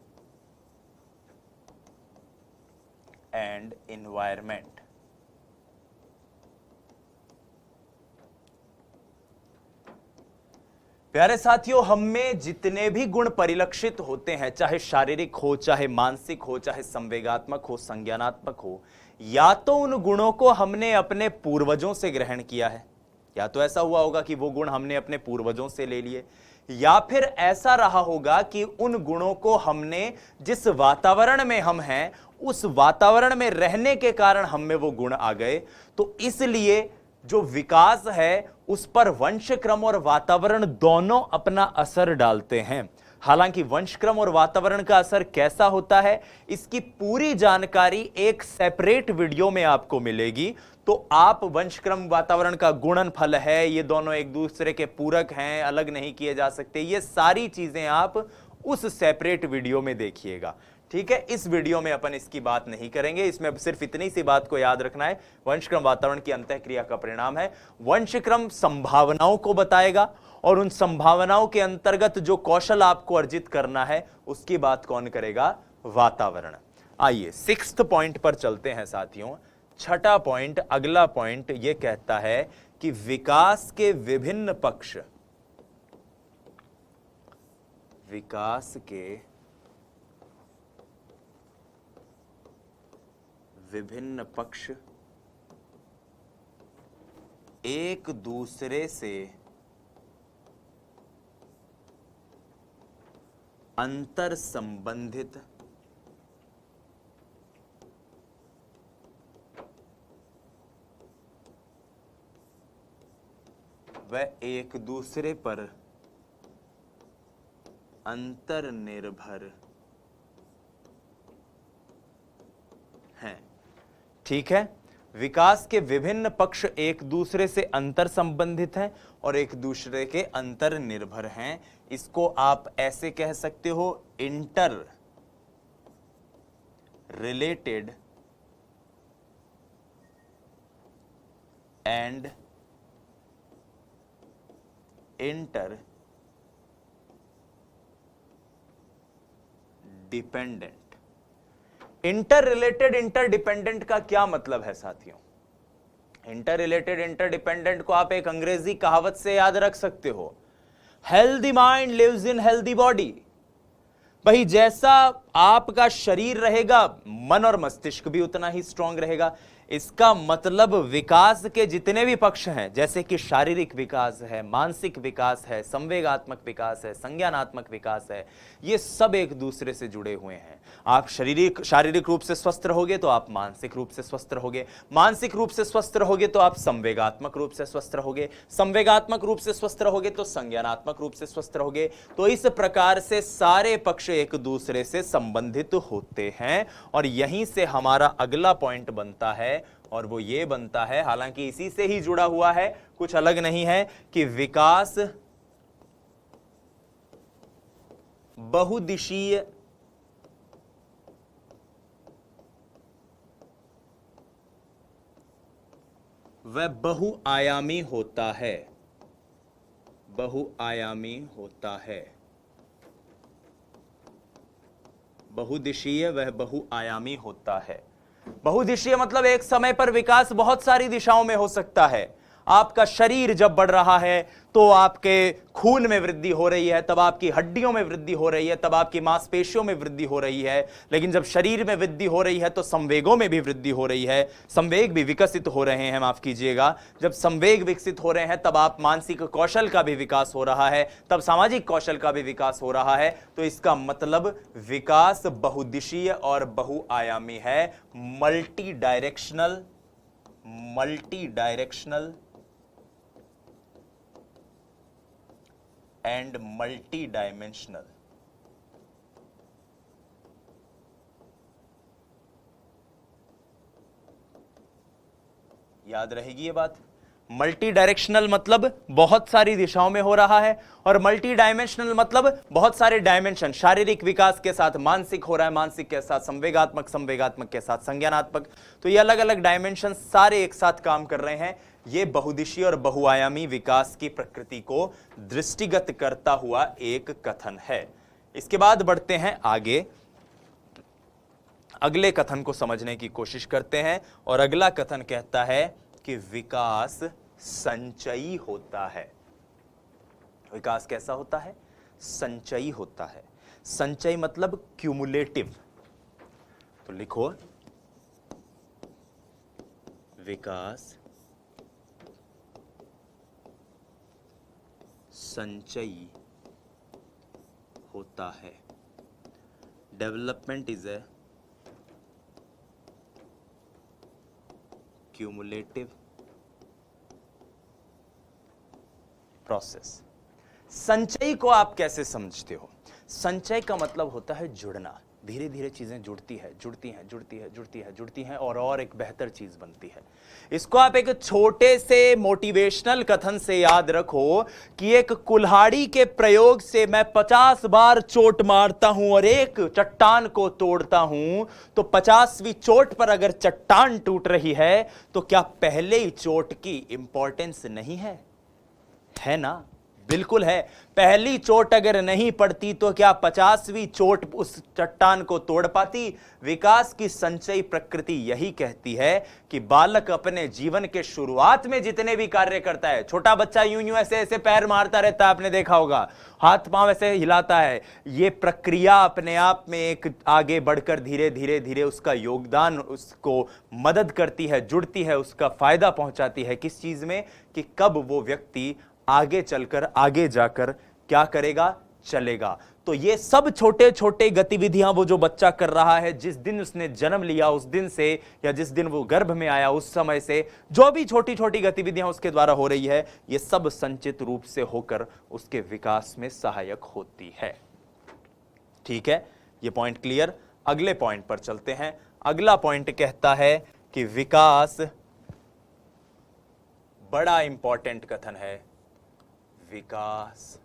एंड एनवायरनमेंट। प्यारे साथियों, हम में जितने भी गुण परिलक्षित होते हैं, चाहे शारीरिक हो, चाहे मानसिक हो, चाहे संवेगात्मक हो, संज्ञानात्मक हो, या तो उन गुणों को हमने अपने पूर्वजों से ग्रहण किया है, या तो ऐसा हुआ होगा कि वो गुण हमने अपने पूर्वजों से ले लिए, या फिर ऐसा रहा होगा कि उन गुणों को हमने जिस वातावरण में हम हैं उस वातावरण में रहने के कारण हम में वो गुण आ गए। तो इसलिए जो विकास है उस पर वंशक्रम और वातावरण दोनों अपना असर डालते हैं। हालांकि वंशक्रम और वातावरण का असर कैसा होता है, इसकी पूरी जानकारी एक सेपरेट वीडियो में आपको मिलेगी। तो आप वंशक्रम वातावरण का गुणनफल है, ये दोनों एक दूसरे के पूरक हैं, अलग नहीं किए जा सकते, ये सारी चीजें आप उस सेपरेट वीडियो में देखिएगा। ठीक है, इस वीडियो में अपन इसकी बात नहीं करेंगे, इसमें सिर्फ इतनी सी बात को याद रखना है, वंशक्रम वातावरण की अंतःक्रिया का परिणाम है। वंशक्रम संभावनाओं को बताएगा और उन संभावनाओं के अंतर्गत जो कौशल आपको अर्जित करना है उसकी बात कौन करेगा? वातावरण। आइए 6th पॉइंट पर चलते हैं साथियों। छठा पॉइंट, अगला पॉइंट यह कहता है कि विकास के विभिन्न पक्ष, विकास के विभिन्न पक्ष एक दूसरे से अंतर संबंधित व एक दूसरे पर अंतर निर्भर हैं। ठीक है, विकास के विभिन्न पक्ष एक दूसरे से अंतर संबंधित हैं और एक दूसरे के अंतर निर्भर हैं। इसको आप ऐसे कह सकते हो, inter related and inter dependent. Inter related inter dependent का क्या मतलब है साथियों? इंटर रिलेटेड इंटर डिपेंडेंट को आप एक अंग्रेजी कहावत से याद रख सकते हो, healthy mind lives in healthy body. भाई जैसा आपका शरीर रहेगा, मन और मस्तिष्क भी उतना ही स्ट्रांग रहेगा। इसका मतलब विकास के जितने भी पक्ष हैं, जैसे कि शारीरिक विकास है, मानसिक विकास है, संवेगात्मक विकास है, संज्ञानात्मक विकास है, ये सब एक दूसरे से जुड़े हुए हैं। आप शारीरिक रूप से स्वस्थ रहोगे तो आप मानसिक रूप से स्वस्थ रहोगे, मानसिक रूप से स्वस्थ रहोगे तो आप संवेगात्मक रूप से स्वस्थ रहोगे, संवेगात्मक रूप से स्वस्थ रहोगे तो संज्ञानात्मक रूप से स्वस्थ रहोगे। तो इस प्रकार से सारे पक्ष एक दूसरे से संबंधित होते हैं और यहीं से हमारा अगला पॉइंट बनता है और वो ये बनता है, हालांकि इसी से ही जुड़ा हुआ है, कुछ अलग नहीं है, कि विकास बहुदिशीय व बहुआयामी होता है। बहुआयामी होता है, बहुदिशीय वह बहुआयामी होता है। बहुदिशीय मतलब एक समय पर विकास बहुत सारी दिशाओं में हो सकता है। आपका शरीर जब बढ़ रहा है तो आपके खून में वृद्धि हो रही है, तब आपकी हड्डियों में वृद्धि हो रही है, तब आपकी मांसपेशियों में वृद्धि हो रही है। लेकिन जब शरीर में वृद्धि हो रही है तो संवेगों में भी वृद्धि हो रही है, संवेग भी विकसित हो रहे हैं, माफ कीजिएगा। जब संवेग विकसित हो रहे हैं तब आप मानसिक कौशल का भी विकास हो रहा है, तब सामाजिक कौशल का भी विकास हो रहा है। तो इसका मतलब विकास बहुदिशीय और बहुआयामी है, multi directional and multi dimensional. याद रहेगी ये बात। मल्टी डायरेक्शनल मतलब बहुत सारी दिशाओं में हो रहा है और मल्टी डायमेंशनल मतलब बहुत सारे डायमेंशन, शारीरिक विकास के साथ मानसिक हो रहा है, मानसिक के साथ संवेगात्मक, संवेगात्मक के साथ संज्ञानात्मक। तो ये अलग अलग डायमेंशन सारे एक साथ काम कर रहे हैं। ये बहुदिशीय और बहुआयामी विकास की प्रकृति को दृष्टिगत करता हुआ एक कथन है। इसके बाद बढ़ते हैं आगे, अगले कथन को समझने की कोशिश करते हैं और अगला कथन कहता है कि विकास संचयी होता है। विकास कैसा होता है? संचयी होता है। संचय मतलब क्यूमुलेटिव। तो लिखो, विकास संचयी होता है। Development is a cumulative process. संचयी को आप कैसे समझते हो? संचय का मतलब होता है जुड़ना। धीरे धीरे चीजें जुड़ती हैं और एक बेहतर चीज बनती है। इसको आप एक छोटे से मोटिवेशनल कथन से याद रखो कि एक कुल्हाड़ी के प्रयोग से मैं 50 बार चोट मारता हूं और एक चट्टान को तोड़ता हूं, तो 50वीं चोट पर अगर चट्टान टूट रही है तो क्या पहले ही चोट की इंपॉर्टेंस नहीं है? है ना? बिल्कुल है। पहली चोट अगर नहीं पड़ती तो क्या 50वीं चोट उस चट्टान को तोड़ पाती? विकास की संचयी प्रकृति यही कहती है कि बालक अपने जीवन के शुरुआत में जितने भी कार्य करता है, छोटा बच्चा यूं यूं ऐसे ऐसे पैर मारता रहता है, आपने देखा होगा, हाथ पांव ऐसे हिलाता है, ये प्रक्रिया अपने आप में एक आगे बढ़कर धीरे धीरे धीरे उसका योगदान, उसको मदद करती है, जुड़ती है, उसका फायदा पहुंचाती है। किस चीज में? कि कब वो व्यक्ति आगे चलकर, आगे जाकर क्या करेगा? चलेगा। तो ये सब छोटे छोटे गतिविधियां वो जो बच्चा कर रहा है, जिस दिन उसने जन्म लिया उस दिन से, या जिस दिन वो गर्भ में आया उस समय से जो भी छोटी छोटी गतिविधियां उसके द्वारा हो रही है, ये सब संचित रूप से होकर उसके विकास में सहायक होती है। ठीक है, ये पॉइंट क्लियर। अगले पॉइंट पर चलते हैं। अगला पॉइंट कहता है कि विकास, बड़ा इंपॉर्टेंट कथन है, विकास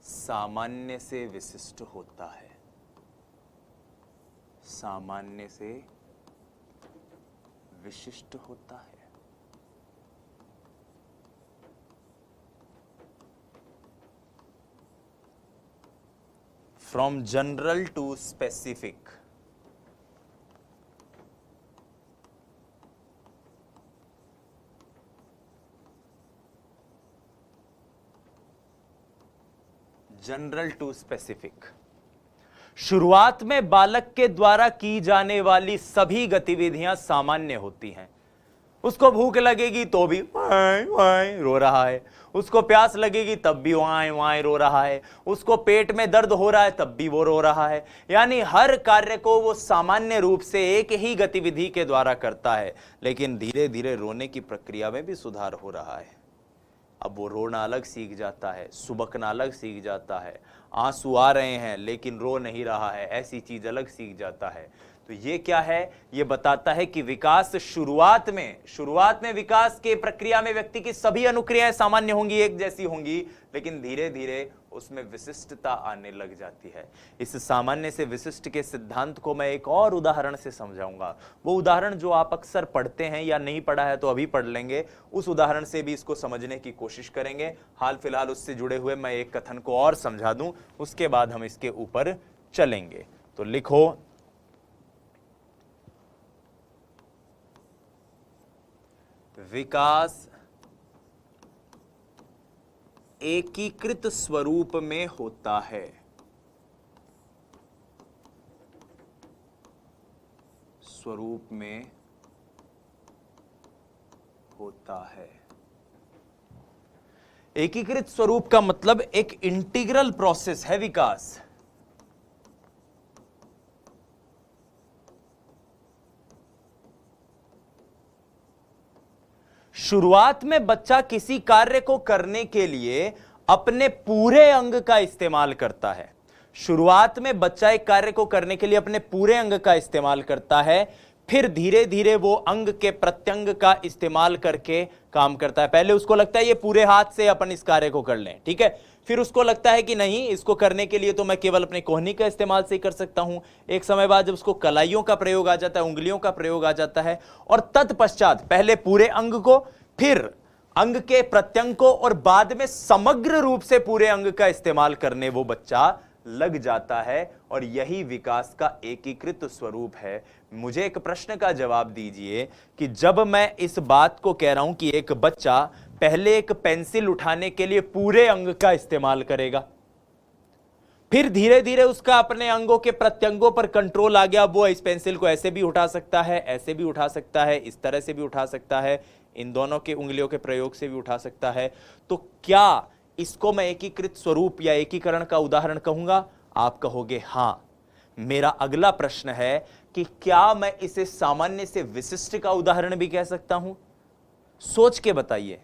सामान्य से विशिष्ट होता है। सामान्य से विशिष्ट होता है। From general to specific, general to specific. शुरुआत में बालक के द्वारा की जाने वाली सभी गतिविधियां सामान्य होती हैं। उसको भूख लगेगी तो भी वाई वाई रो रहा है, उसको प्यास लगेगी तब भी वाई वाई रो रहा है, उसको पेट में दर्द हो रहा है तब भी वो रो रहा है। यानी हर कार्य को वो सामान्य रूप से एक ही गतिविधि के द्वारा करता है, लेकिन धीरे धीरे रोने की प्रक्रिया में भी सुधार हो रहा है। अब वो रोना अलग सीख जाता है, सुबकना अलग सीख जाता है, आंसू आ रहे हैं लेकिन रो नहीं रहा है, ऐसी चीज अलग सीख जाता है। तो ये क्या है? ये बताता है कि विकास शुरुआत में विकास के प्रक्रिया में व्यक्ति की सभी अनुक्रियाएं सामान्य होंगी, एक जैसी होंगी, लेकिन धीरे धीरे उसमें विशिष्टता आने लग जाती है। इस सामान्य से विशिष्ट के सिद्धांत को मैं एक और उदाहरण से समझाऊंगा। वो उदाहरण जो आप अक्सर पढ़ते हैं, या नहीं पढ़ा है तो अभी पढ़ लेंगे, उस उदाहरण से भी इसको समझने की कोशिश करेंगे। हाल फिलहाल उससे जुड़े हुए मैं एक कथन को और समझा दूं, उसके बाद हम इसके ऊपर चलेंगे। तो लिखो, विकास एकीकृत स्वरूप में होता है। स्वरूप में होता है। एकीकृत स्वरूप का मतलब एक इंटीग्रल प्रोसेस है विकास। शुरुआत में बच्चा किसी कार्य को करने के लिए अपने पूरे अंग का इस्तेमाल करता है। शुरुआत में बच्चा एक कार्य को करने के लिए अपने पूरे अंग का इस्तेमाल करता है, फिर धीरे धीरे वो अंग के प्रत्यंग का इस्तेमाल करके काम करता है। पहले उसको लगता है ये पूरे हाथ से अपन इस कार्य को कर लें, ठीक है। फिर उसको लगता है कि नहीं, इसको करने के लिए तो मैं केवल अपने कोहनी का इस्तेमाल से ही कर सकता हूं। एक समय बाद जब उसको कलाइयों का प्रयोग आ जाता है, उंगलियों का प्रयोग आ जाता है, और तत्पश्चात पहले पूरे अंग को, फिर अंग के प्रत्यंग को, और बाद में समग्र रूप से पूरे अंग का इस्तेमाल करने वो बच्चा लग जाता है। और यही विकास का एकीकृत स्वरूप है। मुझे एक प्रश्न का जवाब दीजिए कि जब मैं इस बात को कह रहा हूं कि एक बच्चा पहले एक पेंसिल उठाने के लिए पूरे अंग का इस्तेमाल करेगा, फिर धीरे धीरे उसका अपने अंगों के प्रत्यंगों पर कंट्रोल आ गया, वो इस पेंसिल को ऐसे भी उठा सकता है, ऐसे भी उठा सकता है, इस तरह से भी उठा सकता है, इन दोनों के उंगलियों के प्रयोग से भी उठा सकता है, तो क्या इसको मैं एकीकृत स्वरूप या एकीकरण का उदाहरण कहूंगा? आप कहोगे हां। मेरा अगला प्रश्न है कि क्या मैं इसे सामान्य से विशिष्ट का उदाहरण भी कह सकता हूं? सोच के बताइए,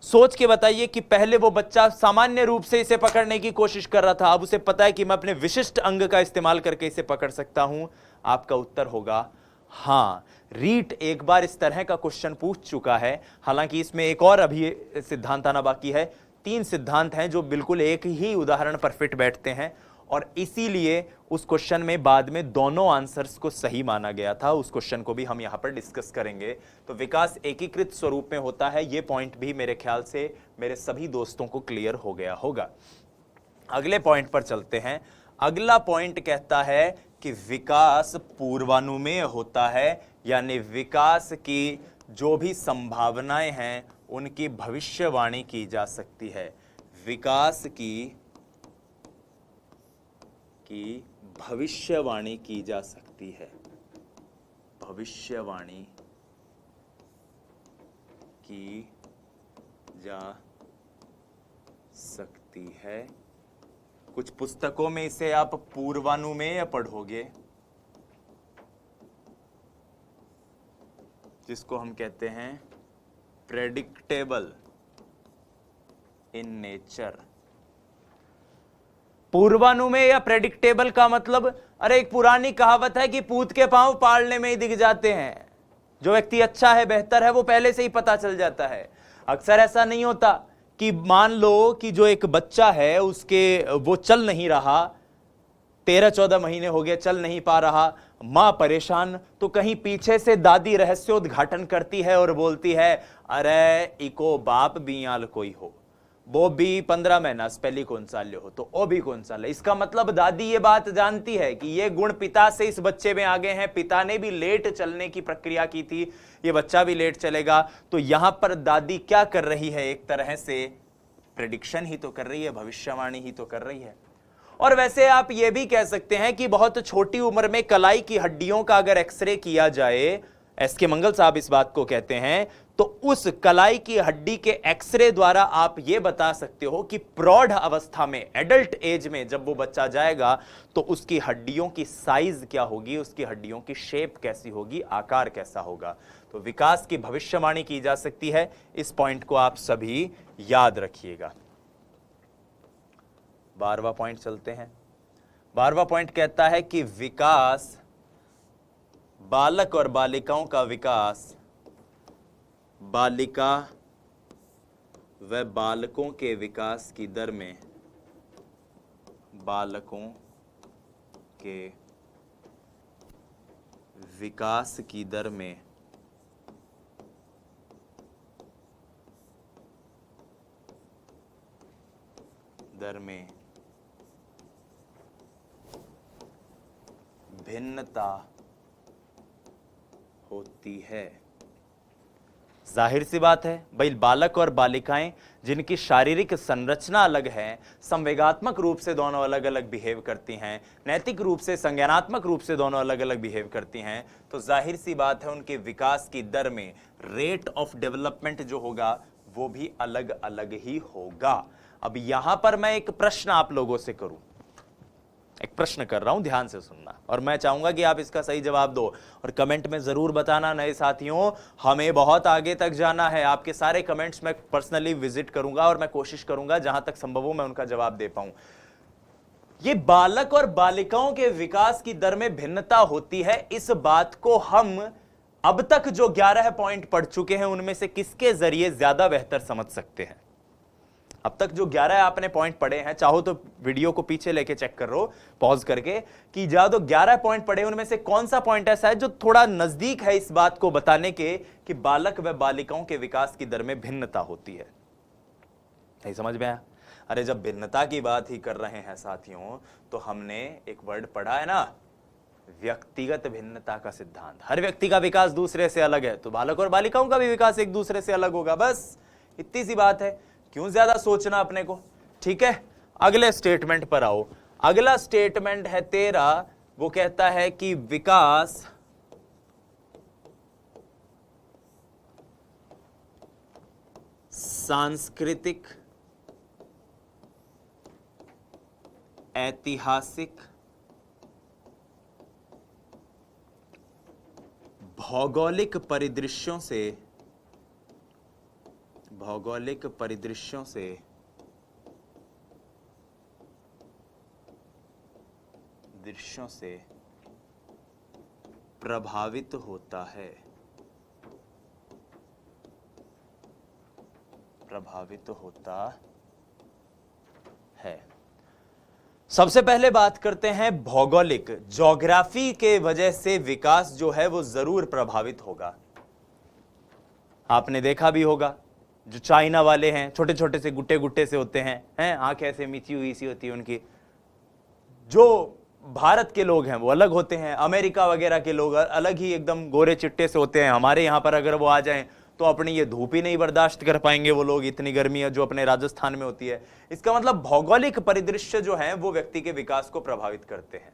सोच के बताइए कि पहले वो बच्चा सामान्य रूप से इसे पकड़ने की कोशिश कर रहा था, अब उसे पता है कि मैं अपने विशिष्ट अंग का इस्तेमाल करके इसे पकड़ सकता हूं। आपका उत्तर होगा हां। रीट एक बार इस तरह का क्वेश्चन पूछ चुका है, हालांकि इसमें एक और अभी सिद्धांत आना बाकी है। 3 सिद्धांत हैं जो बिल्कुल एक ही उदाहरण पर फिट बैठते हैं, और इसीलिए उस क्वेश्चन में बाद में दोनों आंसर्स को सही माना गया था। उस क्वेश्चन को भी हम यहां पर डिस्कस करेंगे। तो विकास एकीकृत स्वरूप में होता है, यह पॉइंट भी मेरे ख्याल से मेरे सभी दोस्तों को क्लियर हो गया होगा। अगले पॉइंट पर चलते हैं। अगला पॉइंट कहता है कि विकास पूर्वानुमेय होता है, यानी विकास की जो भी संभावनाएं हैं उनकी भविष्यवाणी की जा सकती है। विकास की भविष्यवाणी की जा सकती है। भविष्यवाणी की जा सकती है। कुछ पुस्तकों में इसे आप पूर्वानुमेय पढ़ोगे, जिसको हम कहते हैं प्रेडिक्टेबल इन नेचर। पूर्वानुमेय या प्रेडिक्टेबल का मतलब, अरे एक पुरानी कहावत है कि पूत के पांव पालने में ही दिख जाते हैं। जो व्यक्ति अच्छा है, बेहतर है, वो पहले से ही पता चल जाता है। अक्सर ऐसा नहीं होता कि मान लो कि जो एक बच्चा है उसके वो चल नहीं रहा, 13-14 महीने हो गए चल नहीं पा रहा, मां परेशान, तो कहीं पीछे से दादी रहस्योद्घाटन करती है और बोलती है, अरे इको बाप बियाल कोई हो, वो भी 15 महीना पहले कौन साल हो, तो वो भी कौन साल है। इसका मतलब दादी ये बात जानती है कि ये गुण पिता से इस बच्चे में आ गए हैं। पिता ने भी लेट चलने की प्रक्रिया की थी, ये बच्चा भी लेट चलेगा। तो यहां पर दादी क्या कर रही है, एक तरह से प्रेडिक्शन ही तो कर रही है, भविष्यवाणी ही तो कर रही है। और वैसे आप ये भी कह सकते हैं कि बहुत छोटी उम्र में कलाई की हड्डियों का अगर एक्सरे किया जाए, एसके मंगल साहब इस बात को कहते हैं, तो उस कलाई की हड्डी के एक्सरे द्वारा आप यह बता सकते हो कि प्रौढ़ अवस्था में, एडल्ट एज में जब वो बच्चा जाएगा तो उसकी हड्डियों की साइज क्या होगी, उसकी हड्डियों की शेप कैसी होगी, आकार कैसा होगा। तो विकास की भविष्यवाणी की जा सकती है। इस पॉइंट को आप सभी याद रखिएगा। 12वां पॉइंट चलते हैं। 12वां पॉइंट कहता है कि विकास, बालक और बालिकाओं का विकास बालिका व बालकों के विकास की दर में, बालकों के विकास की दर में भिन्नता होती है। जाहिर सी बात है भाई, बालक और बालिकाएं जिनकी शारीरिक संरचना अलग है, संवेगात्मक रूप से दोनों अलग अलग बिहेव करती हैं, नैतिक रूप से, संज्ञानात्मक रूप से दोनों अलग अलग बिहेव करती हैं, तो जाहिर सी बात है उनके विकास की दर में, रेट ऑफ डेवलपमेंट जो होगा वो भी अलग अलग ही होगा। अब यहां पर मैं एक प्रश्न आप लोगों से करूं, एक प्रश्न कर रहा हूं, ध्यान से सुनना, और मैं चाहूंगा कि आप इसका सही जवाब दो और कमेंट में जरूर बताना। नए साथियों, हमें बहुत आगे तक जाना है। आपके सारे कमेंट्स मैं पर्सनली विजिट करूंगा और मैं कोशिश करूंगा जहां तक संभव हो मैं उनका जवाब दे पाऊं। ये बालक और बालिकाओं के विकास की दर में भिन्नता होती है, इस बात को हम अब तक जो 11 पॉइंट पढ़ चुके हैं उनमें से किसके जरिए ज्यादा बेहतर समझ सकते हैं? अब तक जो 11 आपने पॉइंट पढ़े हैं, चाहो तो वीडियो को पीछे लेके चेक कर लो पॉज करके, कि ज्यादा तो 11 पॉइंट पढ़े उनमें से कौन सा पॉइंट ऐसा है जो थोड़ा नजदीक है इस बात को बताने के कि बालक व बालिकाओं के विकास की दर में भिन्नता होती है? नहीं समझ में आया? अरे जब भिन्नता की बात ही कर रहे हैं साथियों, तो हमने एक वर्ड पढ़ा है ना, व्यक्तिगत भिन्नता का सिद्धांत। हर व्यक्ति का विकास दूसरे से अलग है, तो बालक और बालिकाओं का भी विकास एक दूसरे से अलग होगा। बस इतनी सी बात है, क्यों ज्यादा सोचना अपने को। ठीक है, अगले स्टेटमेंट पर आओ। अगला स्टेटमेंट है 13, वो कहता है कि विकास सांस्कृतिक, ऐतिहासिक, भौगोलिक परिदृश्यों से भौगोलिक परिदृश्यों से प्रभावित होता है। सबसे पहले बात करते हैं भौगोलिक, ज्योग्राफी के वजह से विकास जो है वो जरूर प्रभावित होगा। आपने देखा भी होगा जो चाइना वाले हैं, छोटे छोटे से गुट्टे गुट्टे से होते हैं, आंख ऐसे मीची हुई सी होती है उनकी। जो भारत के लोग हैं वो अलग होते हैं, अमेरिका वगैरह के लोग अलग ही एकदम गोरे चिट्टे से होते हैं। हमारे यहां पर अगर वो आ जाएं तो अपनी ये धूप ही नहीं बर्दाश्त कर पाएंगे वो लोग, इतनी गर्मी है जो अपने राजस्थान में होती है। इसका मतलब भौगोलिक परिदृश्य जो है वो व्यक्ति के विकास को प्रभावित करते हैं।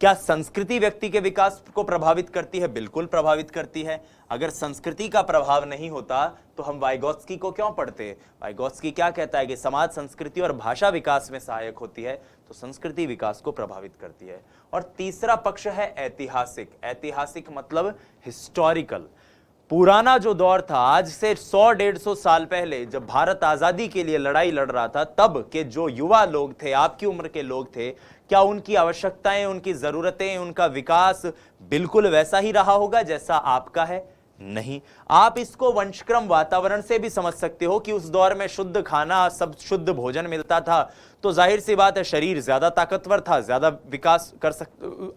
क्या संस्कृति व्यक्ति के विकास को प्रभावित करती है? बिल्कुल प्रभावित करती है। अगर संस्कृति का प्रभाव नहीं होता तो हम वाइगोत्स्की को क्यों पढ़ते? वाइगोत्स्की क्या कहता है कि समाज, संस्कृति और भाषा विकास में सहायक होती है, तो संस्कृति विकास को प्रभावित करती है। और तीसरा पक्ष है ऐतिहासिक। ऐतिहासिक मतलब हिस्टोरिकल। पुराना जो दौर था, आज से 100-150 साल पहले जब भारत आजादी के लिए लड़ाई लड़ रहा था, तब के जो युवा लोग थे, आपकी उम्र के लोग थे, क्या उनकी आवश्यकताएं, उनकी जरूरतें, उनका विकास बिल्कुल वैसा ही रहा होगा जैसा आपका है? नहीं। आप इसको वंशक्रम वातावरण से भी समझ सकते हो कि उस दौर में शुद्ध खाना, सब शुद्ध भोजन मिलता था, तो जाहिर सी बात है शरीर ज्यादा ताकतवर था, ज्यादा विकास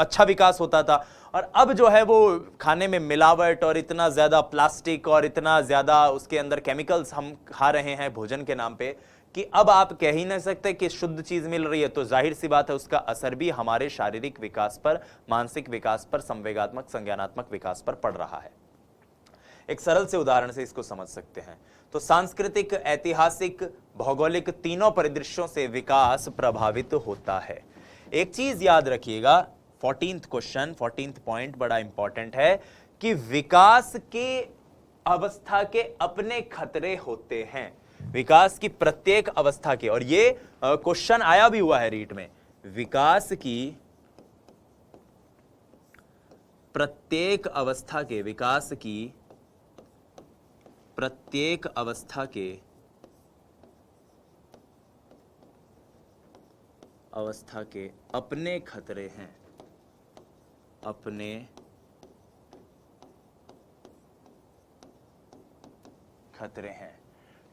अच्छा विकास होता था। और अब जो है वो खाने में मिलावट और इतना ज्यादा प्लास्टिक और इतना ज्यादा उसके अंदर केमिकल्स हम खा रहे हैं भोजन के नाम पे, कि अब आप कह ही नहीं सकते कि शुद्ध चीज मिल रही है। तो जाहिर सी बात है उसका असर भी हमारे शारीरिक विकास पर, मानसिक विकास पर, संवेगात्मक, संज्ञानात्मक विकास पर पड़ रहा है। एक सरल से उदाहरण से इसको समझ सकते हैं। तो सांस्कृतिक, ऐतिहासिक, भौगोलिक तीनों परिदृश्यों से विकास प्रभावित होता है। एक चीज याद रखिएगा, 14th क्वेश्चन, 14th पॉइंट बड़ा इंपॉर्टेंट है कि विकास के अवस्था के अपने खतरे होते हैं। विकास की प्रत्येक अवस्था के, और ये क्वेश्चन आया भी हुआ है रीट में, विकास की प्रत्येक अवस्था के, विकास की प्रत्येक अवस्था के अपने खतरे हैं, अपने खतरे हैं।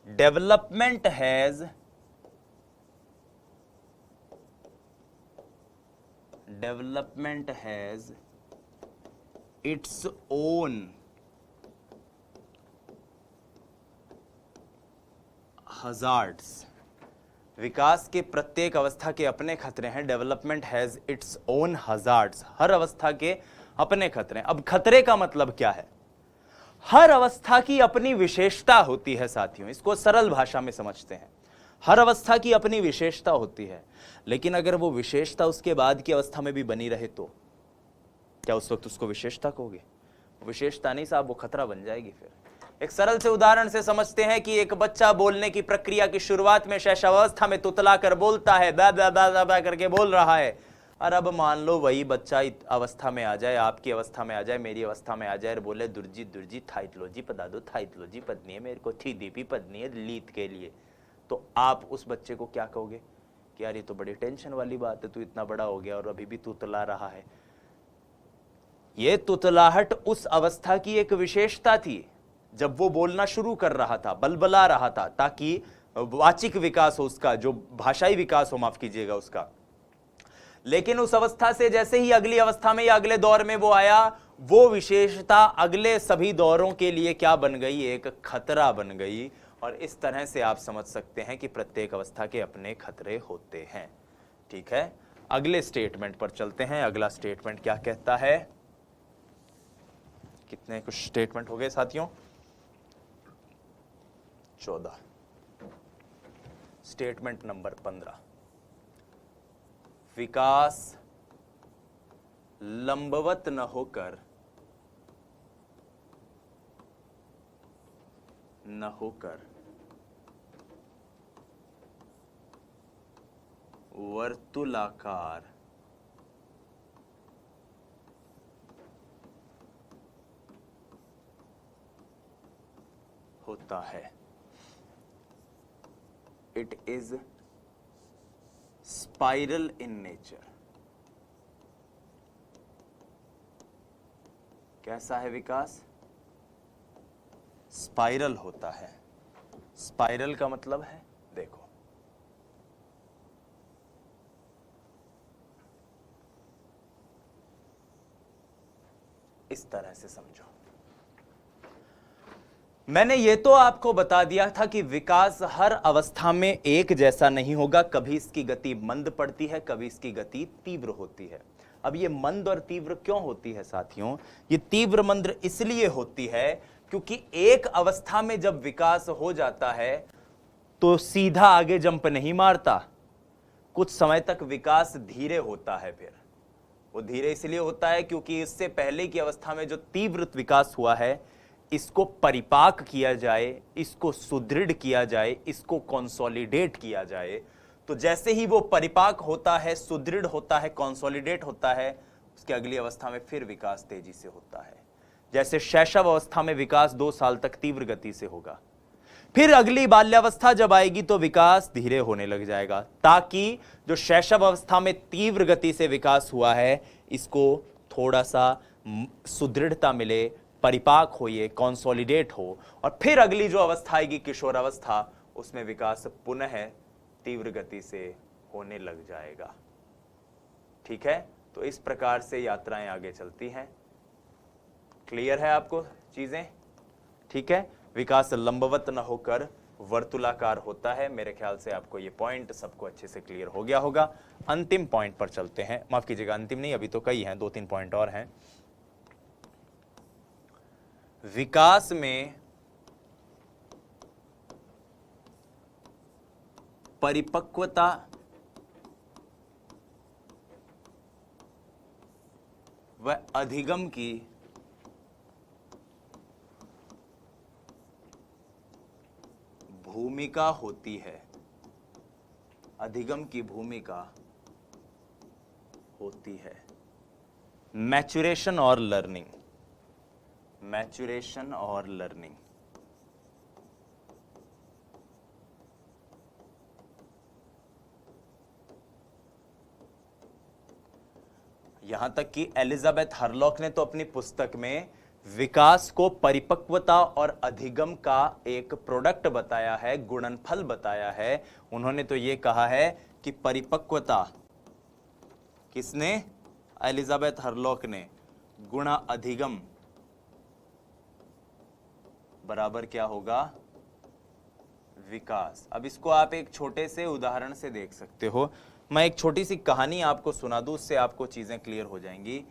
Development has its own hazards. विकास के प्रत्येक अवस्था के अपने खतरे हैं। Development has its own hazards. हर अवस्था के अपने खतरे हैं। अब खतरे का मतलब क्या है? हर अवस्था की अपनी विशेषता होती है साथियों, इसको सरल भाषा में समझते हैं। हर अवस्था की अपनी विशेषता होती है, लेकिन अगर वो विशेषता उसके बाद की अवस्था में भी बनी रहे तो क्या उस वक्त उसको विशेषता कहोगे? विशेषता नहीं साहब, वो खतरा बन जाएगी। फिर एक सरल से उदाहरण से समझते हैं कि एक बच्चा बोलने की प्रक्रिया की शुरुआत में शैशवावस्था में तुतला कर बोलता है, दा दा दा दा दा करके बोल रहा है। और अब मान लो वही बच्चा अवस्था में आ जाए, आपकी अवस्था में आ जाए, मेरी अवस्था में आ जाए और बोले दुर्जी दुर्जी थाइटलोजी पदा दो, थाइटलोजी पदनी है मेरे को, थी दीपी पदनी है लीत के लिए। तो आप उस बच्चे को क्या कहोगे कि यार ये तो बड़ी टेंशन वाली बात है, तू इतना बड़ा हो गया और अभी भी तुतला रहा है। ये तुतलाहट उस अवस्था की एक विशेषता थी जब वो बोलना शुरू कर रहा था, बलबला रहा था, ताकि वाचिक विकास हो उसका, जो भाषाई विकास हो, माफ कीजिएगा, उसका। लेकिन उस अवस्था से जैसे ही अगली अवस्था में या अगले दौर में वो आया, वो विशेषता अगले सभी दौरों के लिए क्या बन गई? एक खतरा बन गई। और इस तरह से आप समझ सकते हैं कि प्रत्येक अवस्था के अपने खतरे होते हैं। ठीक है, अगले स्टेटमेंट पर चलते हैं। अगला स्टेटमेंट क्या कहता है? कितने कुछ स्टेटमेंट हो गए साथियों? 14। स्टेटमेंट नंबर 15, विकास लंबवत न होकर वर्तुलाकार होता है। It is spiral in nature. कैसा है विकास? स्पाइरल होता है। स्पाइरल का मतलब है, देखो, इस तरह से समझो। मैंने ये तो आपको बता दिया था कि विकास हर अवस्था में एक जैसा नहीं होगा। कभी इसकी गति मंद पड़ती है, कभी इसकी गति तीव्र होती है। अब ये मंद और तीव्र क्यों होती है साथियों? ये तीव्र मंद इसलिए होती है क्योंकि एक अवस्था में जब विकास हो जाता है तो सीधा आगे जंप नहीं मारता। कुछ समय तक विकास धीरे होता है। फिर वो धीरे इसलिए होता है क्योंकि इससे पहले की अवस्था में जो तीव्र विकास हुआ है, इसको परिपाक किया जाए, इसको सुदृढ़ किया जाए, इसको कंसोलिडेट किया जाए। तो जैसे ही वो परिपाक होता है, सुदृढ़ होता है, कंसोलिडेट होता है, उसकी अगली अवस्था में फिर विकास तेजी से होता है। जैसे शैशव अवस्था में विकास 2 साल तक तीव्र गति से होगा, फिर अगली बाल्यावस्था जब आएगी तो विकास धीरे होने लग जाएगा, ताकि जो शैशव अवस्था में तीव्र गति से विकास हुआ है इसको थोड़ा सा सुदृढ़ता मिले, परिपाक हो, ये कंसोलिडेट हो, और फिर अगली जो अवस्था आएगी किशोर अवस्था, उसमें विकास पुनः तीव्र गति से होने लग जाएगा। ठीक है, तो इस प्रकार से यात्राएं आगे चलती हैं। क्लियर है आपको चीजें? ठीक है, विकास लंबवत न होकर वर्तुलाकार होता है। मेरे ख्याल से आपको ये पॉइंट सबको अच्छे से क्लियर हो गया होगा। अंतिम पॉइंट पर चलते हैं। माफ कीजिएगा, अंतिम नहीं, अभी तो कई हैं, 2-3 पॉइंट और हैं। विकास में परिपक्वता व अधिगम की भूमिका होती है। अधिगम की भूमिका होती है। मैच्योरेशन और लर्निंग, मैच्योरेशन और लर्निंग। यहां तक कि एलिजाबेथ हरलॉक ने तो अपनी पुस्तक में विकास को परिपक्वता और अधिगम का एक प्रोडक्ट बताया है, गुणनफल बताया है। उन्होंने तो यह कहा है कि परिपक्वता, किसने? एलिजाबेथ हरलॉक ने, गुणा अधिगम बराबर क्या होगा? विकास। अब इसको आप एक छोटे से उदाहरण से देख सकते हो। मैं एक छोटी सी कहानी आपको सुना दूं, उससे आपको चीजें क्लियर हो जाएंगी।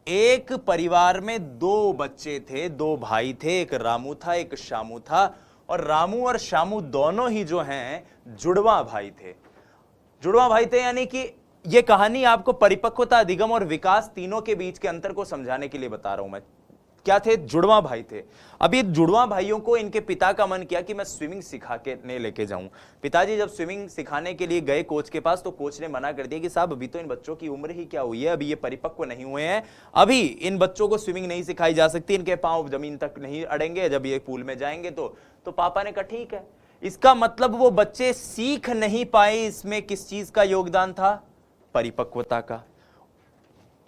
एक परिवार में 2 बच्चे थे, 2 भाई थे, एक रामू था, एक शामू था, और रामू और शामू दोनों ही जो हैं जुड़वा भाई थे। जुड़वा भाई थे यानी कि यह कहानी आपको परिपक्वता, अधिगम और विकास तीनों के बीच के अंतर को समझाने के लिए बता रहा हूं मैं। क्या थे? जुड़वा भाई थे। अब ये जुड़वा भाइयों को इनके पिता का मन किया कि मैं स्विमिंग सिखा के ने लेके जाऊं। पिताजी जब स्विमिंग सिखाने के लिए गए कोच के पास, तो कोच ने मना कर दिया कि साहब अभी तो इन बच्चों की उम्र ही क्या हुई है, अभी ये परिपक्व नहीं हुए हैं, अभी इन बच्चों को स्विमिंग नहीं सिखाई जा सकती, इनके पांव जमीन तक नहीं अड़ेंगे जब ये पूल में जाएंगे। तो पापा ने कहा ठीक है। इसका मतलब वो बच्चे सीख नहीं पाए। इसमें किस चीज का योगदान था? परिपक्वता का।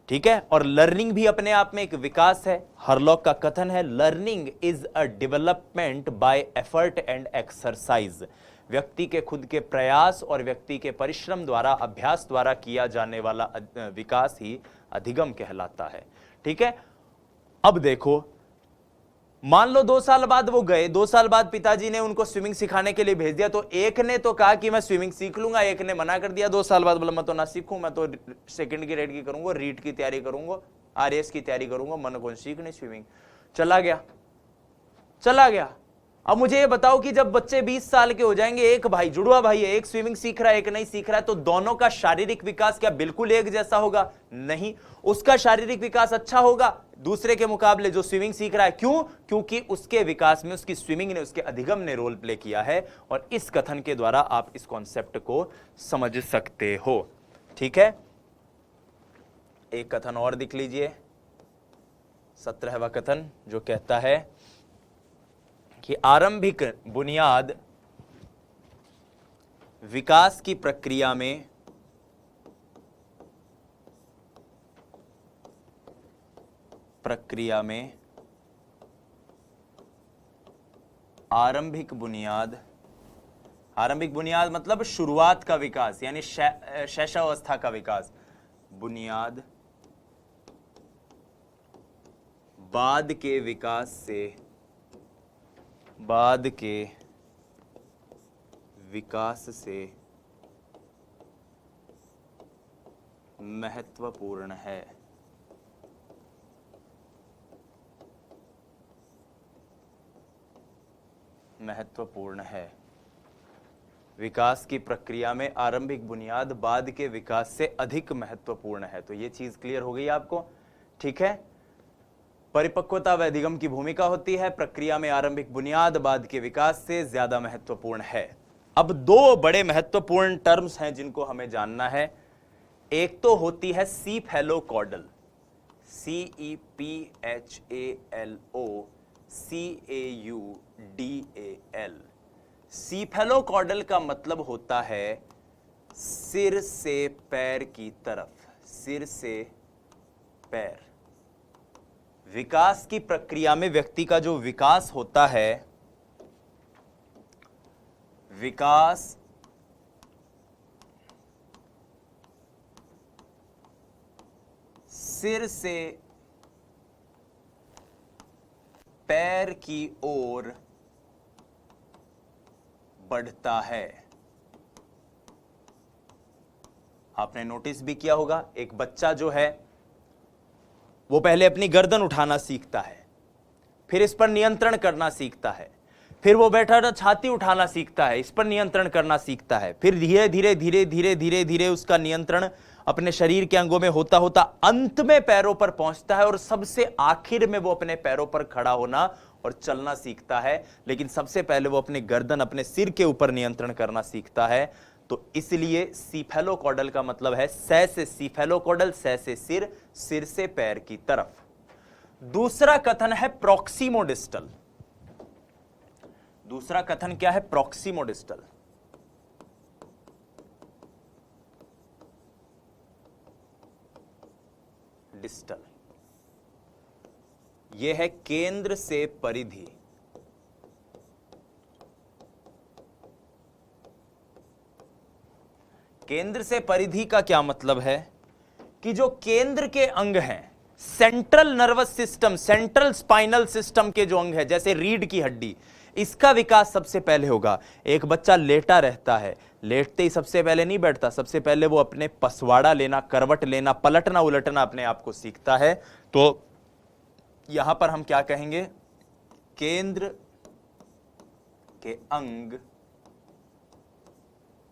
ठीक है, और लर्निंग भी अपने आप में एक विकास है। हरलॉक का कथन है, learning is a development bye effort and exercise. व्यक्ति के खुद के प्रयास और व्यक्ति के परिश्रम द्वारा, अभ्यास द्वारा किया जाने वाला विकास ही अधिगम कहलाता है। ठीक है, अब देखो, मान लो 2 साल बाद वो गए, 2 साल बाद पिताजी ने उनको स्विमिंग सिखाने के लिए भेज दिया। तो एक ने तो कहा कि मैं स्विमिंग सीख लूंगा, एक ने मना कर दिया 2 साल बाद, बोला मैं तो ना सीखूं, मैं तो सेकंड ग्रेड की करूंगा, रीट की तैयारी करूंगा, आरएस की तैयारी करूंगा, मन कौन सीखने स्विमिंग। चला गया। अब मुझे ये बताओ कि जब बच्चे 20 साल के हो जाएंगे, एक भाई जुड़वा भाई है, एक स्विमिंग सीख रहा है, एक नहीं सीख रहा है, तो दोनों का शारीरिक विकास क्या बिल्कुल एक जैसा होगा? नहीं। उसका शारीरिक विकास अच्छा होगा दूसरे के मुकाबले जो स्विमिंग सीख रहा है। क्यों? क्योंकि उसके विकास में उसकी स्विमिंग ने, उसके अधिगम ने रोल प्ले किया है। और इस कथन के द्वारा आप इस कॉन्सेप्ट को समझ सकते हो। ठीक है, एक कथन और देख लीजिए, 17वां कथन, जो कहता है कि आरंभिक बुनियाद विकास की प्रक्रिया में आरंभिक बुनियाद मतलब शुरुआत का विकास, यानी शैशवावस्था का विकास। बुनियाद बाद के विकास से महत्वपूर्ण है। विकास की प्रक्रिया में आरंभिक बुनियाद बाद के विकास से अधिक महत्वपूर्ण है। तो ये चीज क्लियर हो गई आपको, ठीक है। परिपक्वता व अधिगम की भूमिका होती है प्रक्रिया में आरंभिक बुनियाद बाद के विकास से ज्यादा महत्वपूर्ण है। अब दो बड़े महत्वपूर्ण टर्म्स हैं जिनको हमें जानना है। एक तो होती है सीफेलोकॉडल, CEPHALOCAUDAL। सीफेलोकॉडल का मतलब होता है सिर से पैर की तरफ, सिर से पैर। विकास की प्रक्रिया में व्यक्ति का जो विकास होता है, विकास सिर से पैर की ओर बढ़ता है। आपने नोटिस भी किया होगा, एक बच्चा जो है वो पहले अपनी गर्दन उठाना सीखता है, फिर इस पर नियंत्रण करना सीखता है, फिर वो बैठा छाती उठाना सीखता है, इस पर नियंत्रण करना सीखता है, फिर धीरे धीरे धीरे धीरे धीरे धीरे उसका नियंत्रण अपने शरीर के अंगों में होता होता अंत में पैरों पर पहुंचता है, और सबसे आखिर में वो अपने पैरों पर खड़ा होना और चलना सीखता है। लेकिन सबसे पहले वो अपनी गर्दन, अपने सिर के ऊपर नियंत्रण करना सीखता है। तो इसलिए सीफेलोकॉडल का मतलब है सै से सीफेलोकॉडल, सै से सिर, सिर से पैर की तरफ। दूसरा कथन है प्रॉक्सिमोडिस्टल। दूसरा कथन क्या है? प्रॉक्सिमोडिस्टल। डिस्टल, यह है केंद्र से परिधि। केंद्र से परिधि का क्या मतलब है कि जो केंद्र के अंग हैं, central nervous system, central spinal system के जो अंग है, जैसे रीढ़ की हड्डी, इसका विकास सबसे पहले होगा। एक बच्चा लेटा रहता है, लेटते ही सबसे पहले नहीं बैठता, सबसे पहले वो अपने पसवाड़ा लेना, करवट लेना, पलटना उलटना अपने आप को सीखता है। तो यहां पर हम क्या कहेंगे? केंद्र के अंग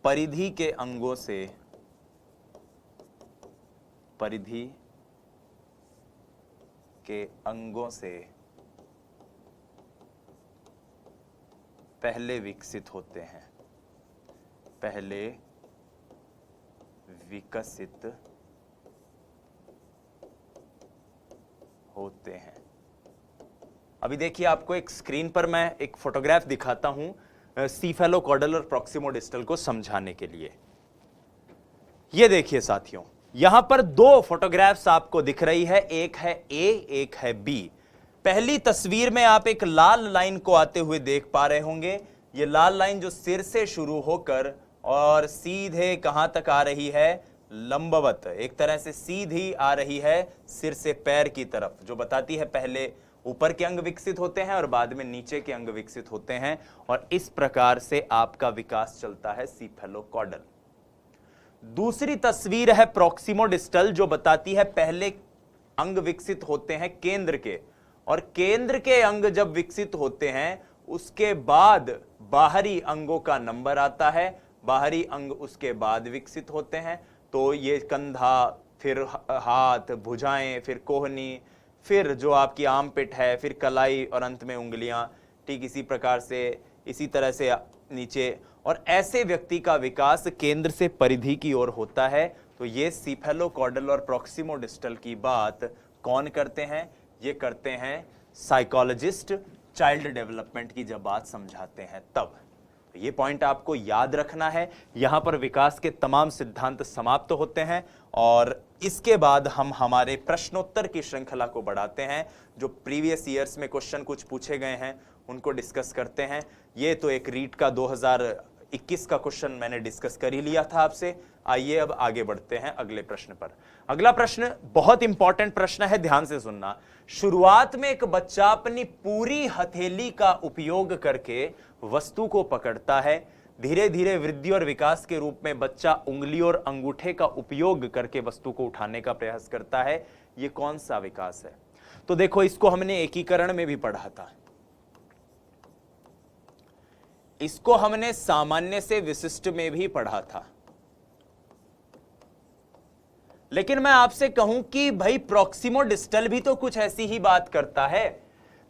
परिधि के अंगों से, परिधि के अंगों से पहले विकसित होते हैं, पहले विकसित होते हैं। अभी देखिए, आपको एक स्क्रीन पर मैं एक फोटोग्राफ दिखाता हूं सीफेलोकॉडल और प्रॉक्सिमोडिस्टल को समझाने के लिए। ये देखिए साथियों, यहां पर दो फोटोग्राफ्स आपको दिख रही है, एक है ए, एक है बी। पहली तस्वीर में आप एक लाल लाइन को आते हुए देख पा रहे होंगे। ये लाल लाइन जो सिर से शुरू होकर और सीधे कहां तक आ रही है? लंबवत, एक तरह से सीधी आ रही है सिर से पैर की तरफ, जो बताती है पहले ऊपर के अंग विकसित होते हैं और बाद में नीचे के अंग विकसित होते हैं। और इस प्रकार से आपका विकास चलता है सीफेलोकॉडल। दूसरी तस्वीर है प्रॉक्सिमोडिस्टल, जो बताती है पहले अंग विकसित होते हैं केंद्र के, और केंद्र के अंग जब विकसित होते हैं उसके बाद बाहरी अंगों का नंबर आता है, बाहरी अंग उसके बाद विकसित होते हैं। तो ये कंधा, फिर हाथ, भुजाएं, फिर कोहनी, फिर जो आपकी आर्मपिट है, फिर कलाई और अंत में उंगलियां। ठीक इसी प्रकार से, इसी तरह से नीचे, और ऐसे व्यक्ति का विकास केंद्र से परिधि की ओर होता है। तो ये सीफेलोकॉडल और प्रॉक्सिमोडिस्टल की बात कौन करते हैं? ये करते हैं साइकोलॉजिस्ट, चाइल्ड डेवलपमेंट की जब बात समझाते हैं तब। तो ये पॉइंट आपको याद रखना है। यहां पर विकास के तमाम सिद्धांत समाप्त होते हैं और इसके बाद हम हमारे प्रश्नोत्तर की श्रृंखला को बढ़ाते हैं। जो प्रीवियस ईयर्स में क्वेश्चन कुछ पूछे गए हैं उनको डिस्कस करते हैं। ये तो एक रीट का 2021 का क्वेश्चन मैंने डिस्कस कर ही लिया था आपसे। आइए अब आगे बढ़ते हैं अगले प्रश्न पर। अगला प्रश्न बहुत इंपॉर्टेंट प्रश्न है, ध्यान से सुनना। शुरुआत में एक बच्चा अपनी पूरी हथेली का उपयोग करके वस्तु को पकड़ता है। धीरे धीरे वृद्धि और विकास के रूप में बच्चा उंगली और अंगूठे का उपयोग करके वस्तु को उठाने का प्रयास करता है। यह कौन सा विकास है? तो देखो, इसको हमने एकीकरण में भी पढ़ा था, इसको हमने सामान्य से विशिष्ट में भी पढ़ा था। लेकिन मैं आपसे कहूं कि भाई प्रॉक्सिमो डिस्टल भी तो कुछ ऐसी ही बात करता है।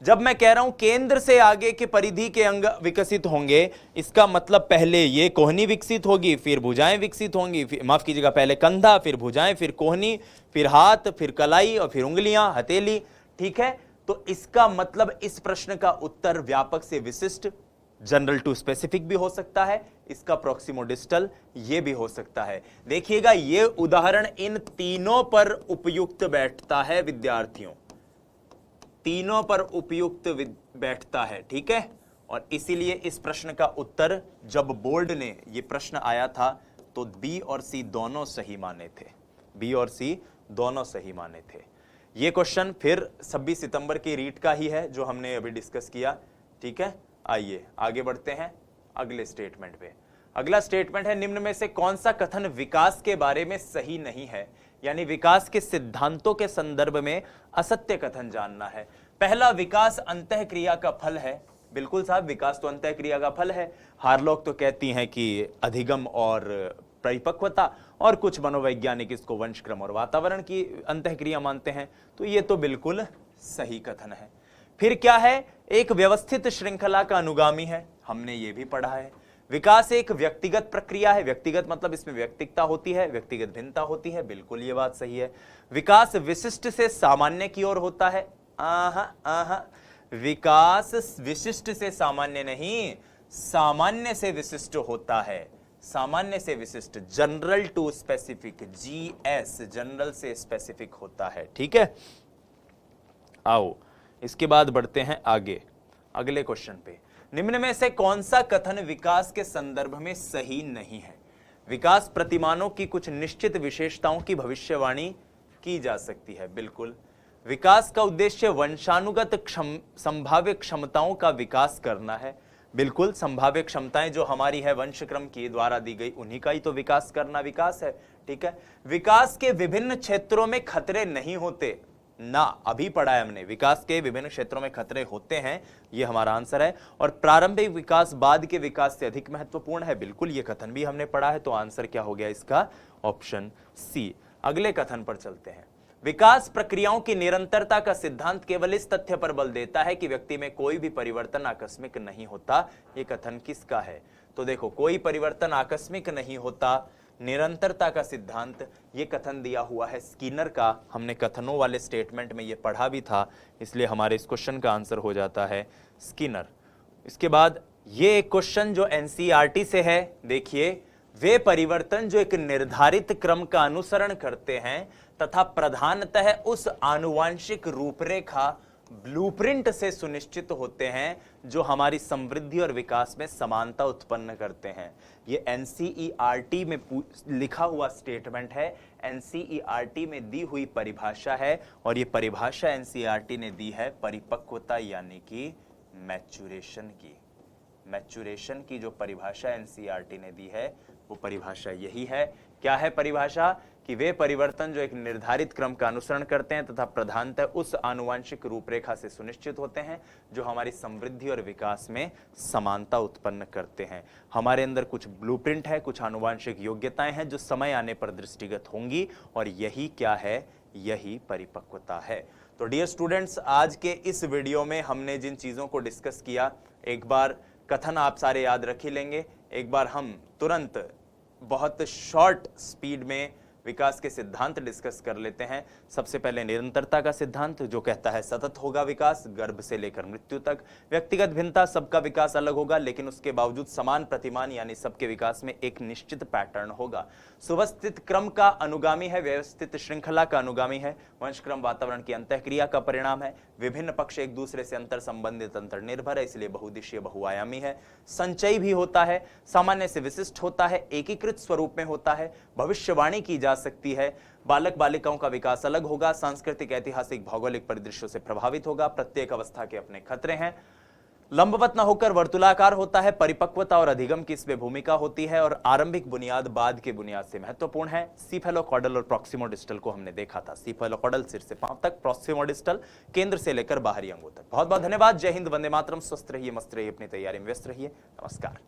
जब मैं कह रहा हूं केंद्र से आगे के परिधि के अंग विकसित होंगे, इसका मतलब पहले ये कोहनी विकसित होगी, फिर भुजाएं विकसित होंगी, माफ कीजिएगा, पहले कंधा, फिर भुजाएं, फिर कोहनी, फिर हाथ, फिर कलाई और फिर उंगलियां, हथेली। ठीक है, तो इसका मतलब इस प्रश्न का उत्तर व्यापक से विशिष्ट, जनरल टू स्पेसिफिक भी हो सकता है। इसका प्रॉक्सिमो डिस्टल ये भी हो सकता है। देखिएगा, ये उदाहरण इन तीनों पर उपयुक्त बैठता है विद्यार्थियों, तीनों पर उपयुक्त बैठता है। ठीक है, और इसीलिए इस प्रश्न का उत्तर जब बोर्ड ने ये प्रश्न आया था तो बी और सी दोनों सही माने थे, बी और सी दोनों सही माने थे। ये क्वेश्चन फिर 26 सितंबर की रीट का ही है जो हमने अभी डिस्कस किया। ठीक है, आइए आगे बढ़ते हैं अगले स्टेटमेंट पे। अगला स्टेटमेंट है, निम्न में से कौन सा कथन विकास के बारे में सही नहीं है? यानी विकास के सिद्धांतों के संदर्भ में असत्य कथन जानना है। पहला, विकास अंतःक्रिया का फल है। बिल्कुल साहब, विकास तो अंतःक्रिया का फल है। हार्लॉक तो कहती हैं कि अधिगम और परिपक्वता, और कुछ मनोवैज्ञानिक इसको वंशक्रम और वातावरण की अंतःक्रिया मानते हैं। तो ये तो बिल्कुल सही कथन है। फिर क्या है? एक व्यवस्थित श्रृंखला का अनुगामी है, हमने ये भी पढ़ा है। विकास एक व्यक्तिगत प्रक्रिया है, व्यक्तिगत मतलब इसमें व्यक्तिकता होती है, व्यक्तिगत भिन्नता होती है, बिल्कुल ये बात सही है। विकास विशिष्ट से सामान्य की ओर होता है, विकास विशिष्ट से सामान्य नहीं, सामान्य से विशिष्ट होता है, सामान्य से विशिष्ट, general to specific, GS, general से स्पेसिफिक होता है। ठीक है, आओ इसके बाद बढ़ते हैं आगे अगले क्वेश्चन पे। निम्न में से कौन सा कथन विकास के संदर्भ में सही नहीं है? विकास प्रतिमानों की कुछ निश्चित विशेषताओं की भविष्यवाणी की जा सकती है, बिल्कुल। विकास का उद्देश्य वंशानुगत संभाव्य क्षमताओं का विकास करना है, बिल्कुल। संभाव्य क्षमताएं जो हमारी है वंशक्रम के द्वारा दी गई, उन्हीं का ही तो विकास करना विकास है। ठीक है, विकास के विभिन्न क्षेत्रों में खतरे नहीं होते ना, अभी पढ़ा है हमने, विकास के विभिन्न क्षेत्रों में खतरे होते हैं, ये हमारा आंसर है। और प्रारंभिक विकास बाद के विकास से अधिक महत्वपूर्ण है, बिल्कुल ये कथन भी हमने पढ़ा है। तो आंसर क्या हो गया इसका? Option C. अगले कथन पर चलते हैं। विकास प्रक्रियाओं की निरंतरता का सिद्धांत केवल इस तथ्य पर बल देता है कि व्यक्ति में कोई भी परिवर्तन आकस्मिक नहीं होता। ये कथन किसका है? तो देखो, कोई परिवर्तन आकस्मिक नहीं होता, निरंतरता का सिद्धांत, ये कथन दिया हुआ है स्किनर का। हमने कथनों वाले स्टेटमेंट में ये पढ़ा भी था, इसलिए हमारे इस क्वेश्चन का आंसर हो जाता है स्किनर। इसके बाद ये एक क्वेश्चन जो एनसीईआरटी से है, देखिए, वे परिवर्तन जो एक निर्धारित क्रम का अनुसरण करते हैं तथा प्रधानतः उस आनुवांशिक रूपरेखा ब्लूप्रिंट से सुनिश्चित होते हैं जो हमारी समृद्धि और विकास में समानता उत्पन्न करते हैं। ये एनसीईआरटी में लिखा हुआ स्टेटमेंट है, एनसीईआरटी में दी हुई परिभाषा है, और ये परिभाषा एनसीईआरटी ने दी है परिपक्वता यानी कि मैच्योरेशन की। मैच्योरेशन की जो परिभाषा एनसीईआरटी ने दी है वो परिभाषा यही है। क्या है परिभाषा? कि वे परिवर्तन जो एक निर्धारित क्रम का अनुसरण करते हैं तथा प्रधानतः उस आनुवांशिक रूपरेखा से सुनिश्चित होते हैं जो हमारी समृद्धि और विकास में समानता उत्पन्न करते हैं। हमारे अंदर कुछ ब्लूप्रिंट है, कुछ आनुवांशिक योग्यताएं हैं जो समय आने पर दृष्टिगत होंगी, और यही क्या है? यही परिपक्वता है। तो डियर स्टूडेंट्स, आज के इस वीडियो में हमने जिन चीजों को डिस्कस किया, एक बार कथन आप सारे याद रख ही लेंगे, एक बार हम तुरंत बहुत शॉर्ट स्पीड में विकास के सिद्धांत डिस्कस कर लेते हैं। सबसे पहले निरंतरता का सिद्धांत, जो कहता है सतत होगा विकास, गर्भ से लेकर मृत्यु तक। व्यक्तिगत भिन्नता, सबका विकास अलग होगा लेकिन उसके बावजूद समान प्रतिमान यानी सबके विकास में एक निश्चित पैटर्न होगा। सुव्यवस्थित क्रम का अनुगामी है, व्यवस्थित श्रृंखला का अनुगामी है। वंशक्रम वातावरण की अंतःक्रिया का परिणाम है। विभिन्न पक्ष एक दूसरे से अंतर संबंधित, अंतर निर्भर है, इसलिए बहुदिशीय बहुआयामी है। संचय भी होता है, सामान्य से विशिष्ट होता है, एकीकृत स्वरूप में होता है। भविष्यवाणी की जा सकती है। बालक बालिकाओं का विकास अलग होगा, सांस्कृतिक, ऐतिहासिक, भौगोलिक परिदृश्यों से प्रभावित होगा। प्रत्येक अवस्था के अपने खतरे हैं। लंबवत न होकर वर्तुलाकार होता है। परिपक्वता और अधिगम की इसमें भूमिका होती है और आरंभिक बुनियाद बाद के बुनियाद से महत्वपूर्ण है। सीफेलोकॉडल और प्रॉक्सिमोडिस्टल को हमने देखा था। सीफेलोकॉडल सिर से पांव तक, प्रॉक्सिमोडिस्टल केंद्र से लेकर बाहरी अंगों तक। बहुत बहुत धन्यवाद। जय हिंद, वंदे मातरम। स्वस्थ रहिए, मस्त रहिए, अपनी तैयारी में व्यस्त रहिए। नमस्कार।